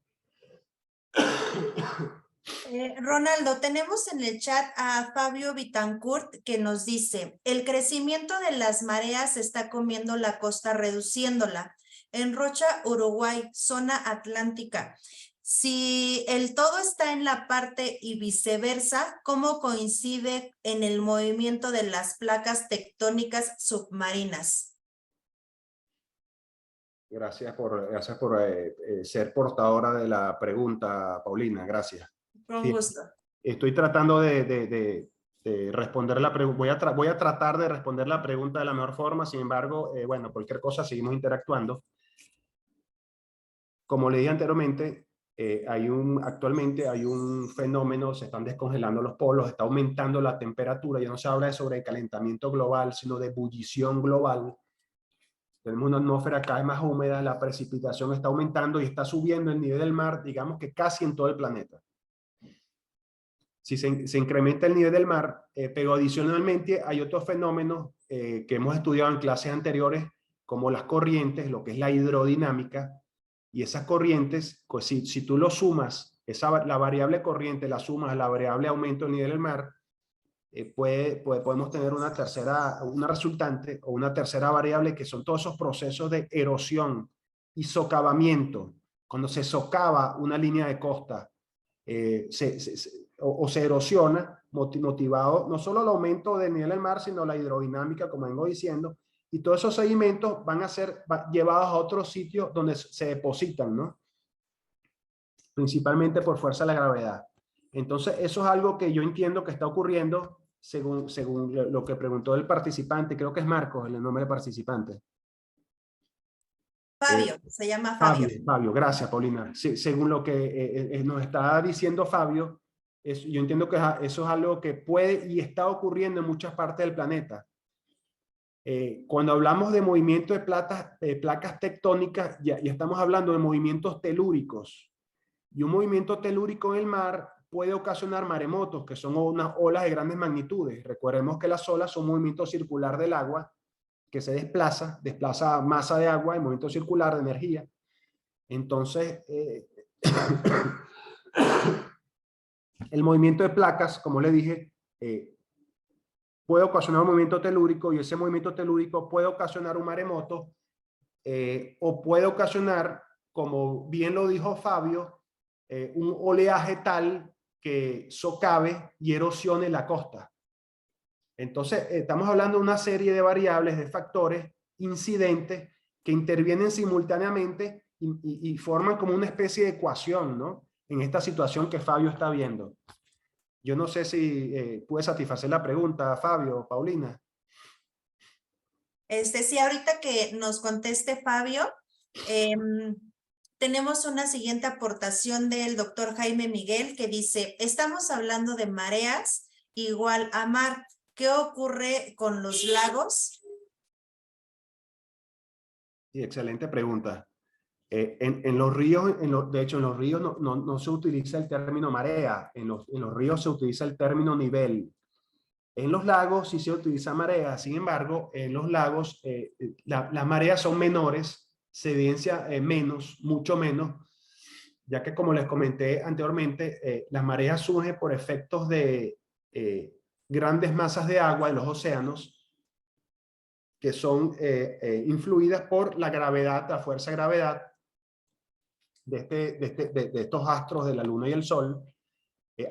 Ronaldo, tenemos en el chat a Fabio Vitancourt que nos dice, el crecimiento de las mareas está comiendo la costa reduciéndola. En Rocha, Uruguay, zona atlántica. Si el todo está en la parte y viceversa, ¿cómo coincide en el movimiento de las placas tectónicas submarinas? Gracias por ser portadora de la pregunta, Paulina. Gracias. Con gusto. Estoy tratando de responder la pregunta. Voy a tratar de responder la pregunta de la mejor forma. Sin embargo, bueno, cualquier cosa seguimos interactuando. Como le dije anteriormente, actualmente hay un fenómeno, se están descongelando los polos, está aumentando la temperatura. Ya no se habla de sobrecalentamiento global, sino de ebullición global. Tenemos una atmósfera cada vez más húmeda, la precipitación está aumentando y está subiendo el nivel del mar, digamos que casi en todo el planeta. Si se incrementa el nivel del mar, pero adicionalmente hay otros fenómenos que hemos estudiado en clases anteriores, como las corrientes, lo que es la hidrodinámica, y esas corrientes, pues si tú lo sumas, la variable corriente la sumas a la variable aumento del nivel del mar, podemos tener una resultante o una tercera variable, que son todos esos procesos de erosión y socavamiento. Cuando se socava una línea de costa, o se erosiona, motivado no solo el aumento del nivel del mar, sino la hidrodinámica, como vengo diciendo, y todos esos sedimentos van a ser llevados a otros sitios donde se depositan, ¿no? Principalmente por fuerza de la gravedad. Entonces, eso es algo que yo entiendo que está ocurriendo según lo que preguntó el participante. Creo que es Marcos el nombre del participante. Fabio, se llama Fabio. Fabio, gracias, Paulina. Sí, según lo que nos está diciendo Fabio, yo entiendo que eso es algo que puede y está ocurriendo en muchas partes del planeta. Cuando hablamos de movimiento de placas tectónicas, ya estamos hablando de movimientos telúricos. Y un movimiento telúrico en el mar puede ocasionar maremotos, que son unas olas de grandes magnitudes. Recordemos que las olas son un movimiento circular del agua que se desplaza masa de agua en movimiento circular de energía. Entonces, el movimiento de placas, como le dije, puede ocasionar un movimiento telúrico, y ese movimiento telúrico puede ocasionar un maremoto, o puede ocasionar, como bien lo dijo Fabio, un oleaje tal que socave y erosione la costa. Entonces, estamos hablando de una serie de variables, de factores, incidentes, que intervienen simultáneamente y forman como una especie de ecuación, ¿no? En esta situación que Fabio está viendo. Yo no sé si puede satisfacer la pregunta, Fabio, Paulina. Sí, ahorita que nos conteste Fabio, tenemos una siguiente aportación del doctor Jaime Miguel que dice, estamos hablando de mareas igual a mar. ¿Qué ocurre con los lagos? Sí, excelente pregunta. En los ríos, de hecho, en los ríos no se utiliza el término marea, en los ríos se utiliza el término nivel. En los lagos sí se utiliza marea, sin embargo, en los lagos las mareas son menores, se evidencia menos, mucho menos, ya que como les comenté anteriormente, las mareas surgen por efectos de grandes masas de agua en los océanos, que son influidas por la gravedad, la fuerza de gravedad de estos astros de la Luna y el Sol.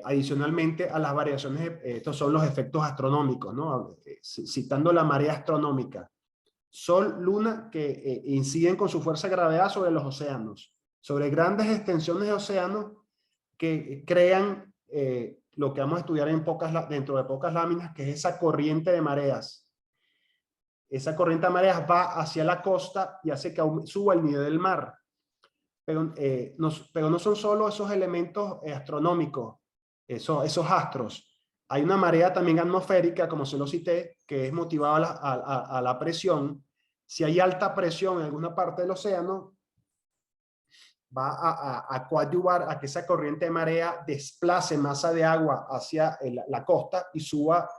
Adicionalmente a las variaciones, estos son los efectos astronómicos, ¿no? Citando la marea astronómica. Sol, Luna, que inciden con su fuerza de gravedad sobre los océanos, sobre grandes extensiones de océanos que crean lo que vamos a estudiar dentro de pocas láminas, que es esa corriente de mareas. Esa corriente de mareas va hacia la costa y hace que suba el nivel del mar. Pero no son solo esos elementos astronómicos, esos astros. Hay una marea también atmosférica, como se lo cité, que es motivada a la presión. Si hay alta presión en alguna parte del océano, va a coadyuvar a que esa corriente de marea desplace masa de agua hacia la costa y suba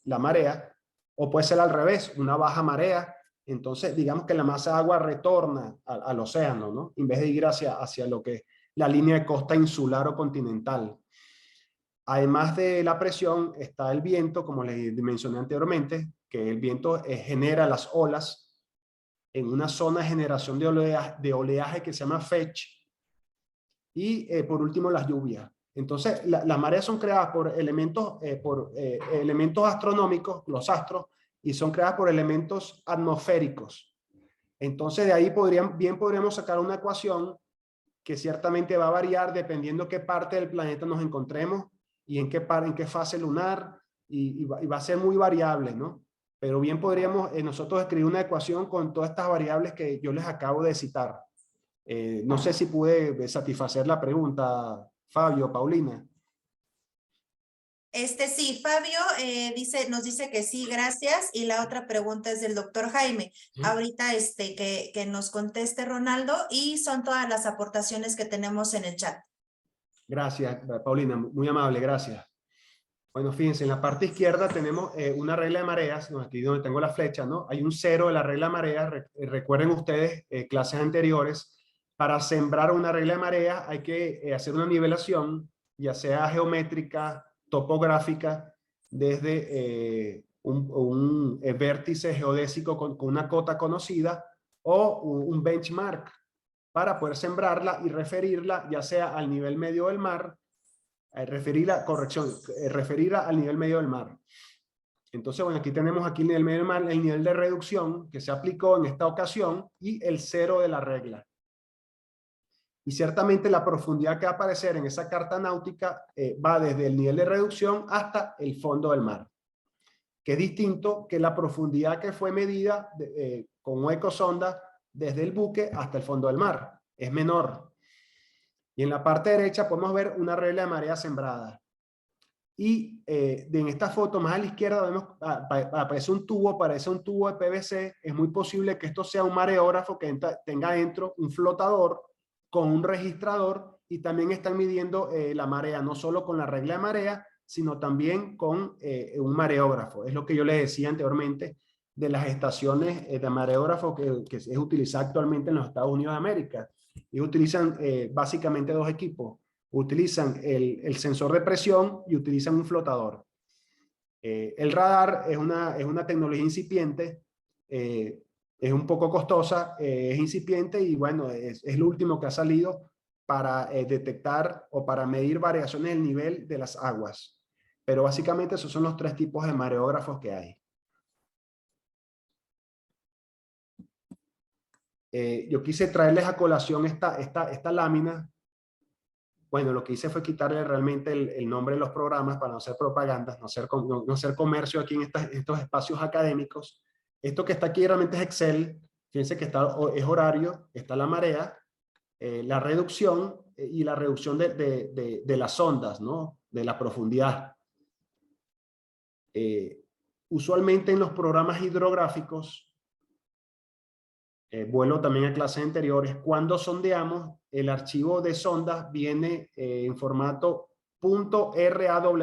la marea. O puede ser al revés, una baja marea. Entonces, digamos que la masa de agua retorna al océano, ¿no? En vez de ir hacia lo que es la línea de costa insular o continental. Además de la presión, está el viento, como les mencioné anteriormente, que el viento genera las olas en una zona de generación de oleaje que se llama Fetch. Y por último, las lluvias. Entonces, las mareas son creadas por elementos astronómicos, los astros, y son creadas por elementos atmosféricos. Entonces, de ahí podríamos sacar una ecuación que ciertamente va a variar dependiendo qué parte del planeta nos encontremos y en qué fase lunar, y va a ser muy variable, ¿no? Pero bien podríamos nosotros escribir una ecuación con todas estas variables que yo les acabo de citar. No sé si pude satisfacer la pregunta, Fabio, Paulina. Sí, Fabio nos dice que sí, gracias. Y la otra pregunta es del doctor Jaime. Ahorita que nos conteste Ronaldo, y son todas las aportaciones que tenemos en el chat. Gracias, Paulina, muy amable, gracias. Bueno, fíjense, en la parte izquierda tenemos una regla de mareas, ¿no? Aquí donde tengo la flecha, ¿no? Hay un 0 de la regla de mareas. Recuerden ustedes clases anteriores, para sembrar una regla de mareas hay que hacer una nivelación, ya sea geométrica, topográfica, desde un vértice geodésico con una cota conocida, o un benchmark, para poder sembrarla y referirla ya sea al nivel medio del mar, referirla al nivel medio del mar. Entonces, bueno, aquí tenemos el nivel medio del mar, el nivel de reducción que se aplicó en esta ocasión y el 0 de la regla. Y ciertamente la profundidad que va a aparecer en esa carta náutica va desde el nivel de reducción hasta el fondo del mar, que es distinto que la profundidad que fue medida con un ecosonda desde el buque hasta el fondo del mar. Es menor. Y en la parte derecha podemos ver una regla de marea sembrada. Y en esta foto más a la izquierda vemos, aparece un tubo, parece un tubo de PVC. Es muy posible que esto sea un mareógrafo que tenga dentro un flotador con un registrador, y también están midiendo la marea, no solo con la regla de marea, sino también con un mareógrafo. Es lo que yo les decía anteriormente de las estaciones de mareógrafo que es utilizada actualmente en los Estados Unidos de América. Y utilizan básicamente dos equipos. Utilizan el sensor de presión y utilizan un flotador. El radar es una tecnología incipiente, es un poco costosa, es incipiente, y bueno, es lo último que ha salido para detectar o para medir variaciones del nivel de las aguas. Pero básicamente esos son los tres tipos de mareógrafos que hay. Yo quise traerles a colación esta lámina. Bueno, lo que hice fue quitarle realmente el nombre de los programas para no hacer propaganda, no hacer comercio aquí en estos espacios académicos. Esto que está aquí realmente es Excel. Fíjense que es horario, está la marea, la reducción y la reducción de las ondas, ¿no? De la profundidad. Usualmente en los programas hidrográficos, vuelvo también a clases anteriores, cuando sondeamos, el archivo de sondas viene en formato .raw,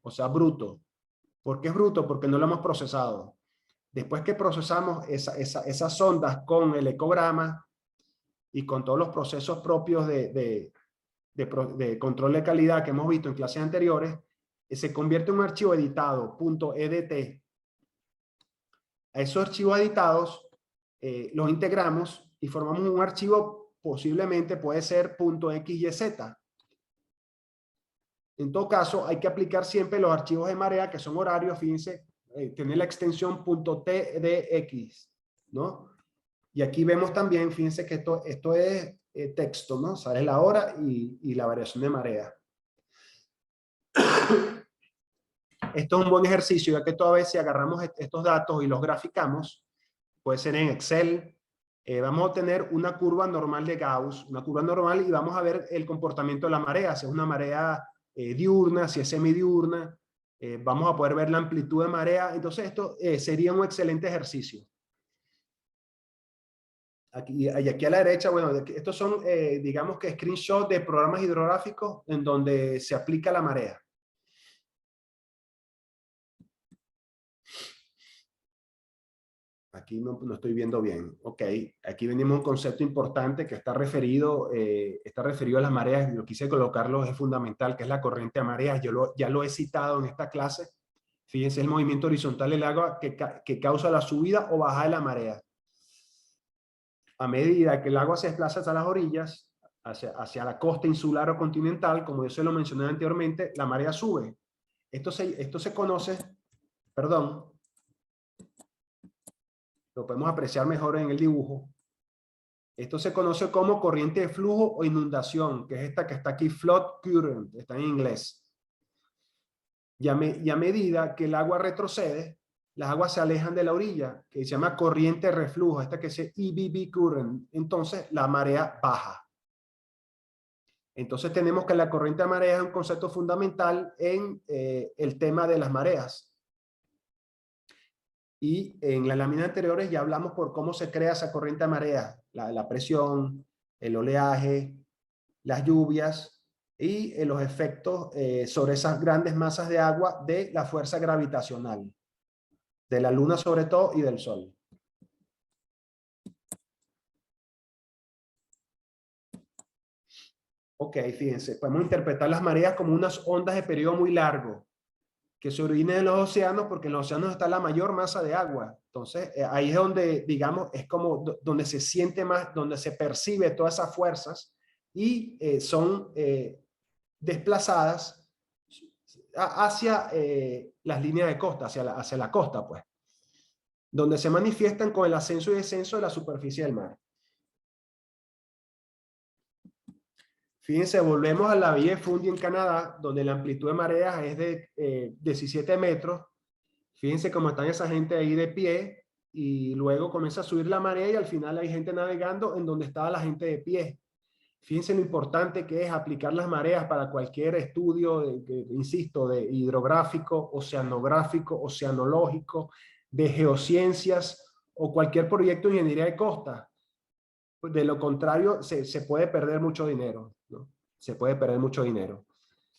o sea, bruto. ¿Por qué es bruto? Porque no lo hemos procesado. Después que procesamos esas sondas con el ecograma y con todos los procesos propios de control de calidad que hemos visto en clases anteriores, se convierte en un archivo editado, .edt. A esos archivos editados los integramos y formamos un archivo, posiblemente puede ser .xyz. En todo caso, hay que aplicar siempre los archivos de marea, que son horarios. Fíjense, tener la extensión .tdx, ¿no? Y aquí vemos también, fíjense que esto es texto, ¿no? Sale la hora y la variación de marea. Esto es un buen ejercicio, ya que toda vez si agarramos estos datos y los graficamos, puede ser en Excel, vamos a obtener una curva normal de Gauss, una curva normal, y vamos a ver el comportamiento de la marea, si es una marea diurna, si es semidiurna, vamos a poder ver la amplitud de marea. Entonces esto sería un excelente ejercicio. Aquí a la derecha, bueno, estos son, digamos que screenshots de programas hidrográficos en donde se aplica la marea. Aquí no estoy viendo bien. Ok, aquí venimos a un concepto importante que está referido a las mareas. Lo quise colocarlo, es fundamental, que es la corriente a mareas. Ya lo he citado en esta clase. Fíjense el movimiento horizontal del agua que causa la subida o bajada de la marea. A medida que el agua se desplaza hacia las orillas, hacia la costa insular o continental, como yo se lo mencioné anteriormente, la marea sube. Esto se conoce, perdón, lo podemos apreciar mejor en el dibujo. Esto se conoce como corriente de flujo o inundación, que es esta que está aquí, flood current, está en inglés. Y a medida que el agua retrocede, las aguas se alejan de la orilla, que se llama corriente de reflujo, esta que es EBB current. Entonces la marea baja. Entonces tenemos que la corriente de marea es un concepto fundamental en el tema de las mareas. Y en las láminas anteriores ya hablamos por cómo se crea esa corriente de marea, la presión, el oleaje, las lluvias y los efectos sobre esas grandes masas de agua de la fuerza gravitacional, de la luna sobre todo y del sol. Ok, fíjense, podemos interpretar las mareas como unas ondas de periodo muy largo que se originan en los océanos, porque en los océanos está la mayor masa de agua. Entonces, ahí es donde, digamos, es como donde se siente más, donde se percibe todas esas fuerzas y son desplazadas hacia las líneas de costa, hacia la costa, pues, donde se manifiestan con el ascenso y descenso de la superficie del mar. Fíjense, volvemos a la Villa de Fundy en Canadá, donde la amplitud de mareas es de 17 metros. Fíjense cómo están esa gente ahí de pie, y luego comienza a subir la marea y al final hay gente navegando en donde estaba la gente de pie. Fíjense lo importante que es aplicar las mareas para cualquier estudio, insisto, de hidrográfico, oceanográfico, oceanológico, de geociencias o cualquier proyecto de ingeniería de costa. De lo contrario, se puede perder mucho dinero, ¿no? Se puede perder mucho dinero.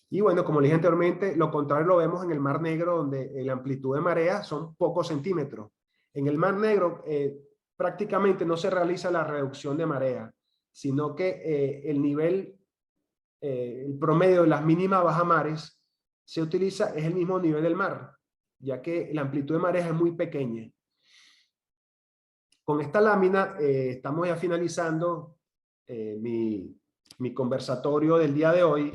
Y bueno, como le dije anteriormente, lo contrario lo vemos en el Mar Negro, donde la amplitud de marea son pocos centímetros. En el Mar Negro prácticamente no se realiza la reducción de marea, sino que el nivel, el promedio de las mínimas bajamares se utiliza, es el mismo nivel del mar, ya que la amplitud de marea es muy pequeña. Con esta lámina estamos ya finalizando mi conversatorio del día de hoy.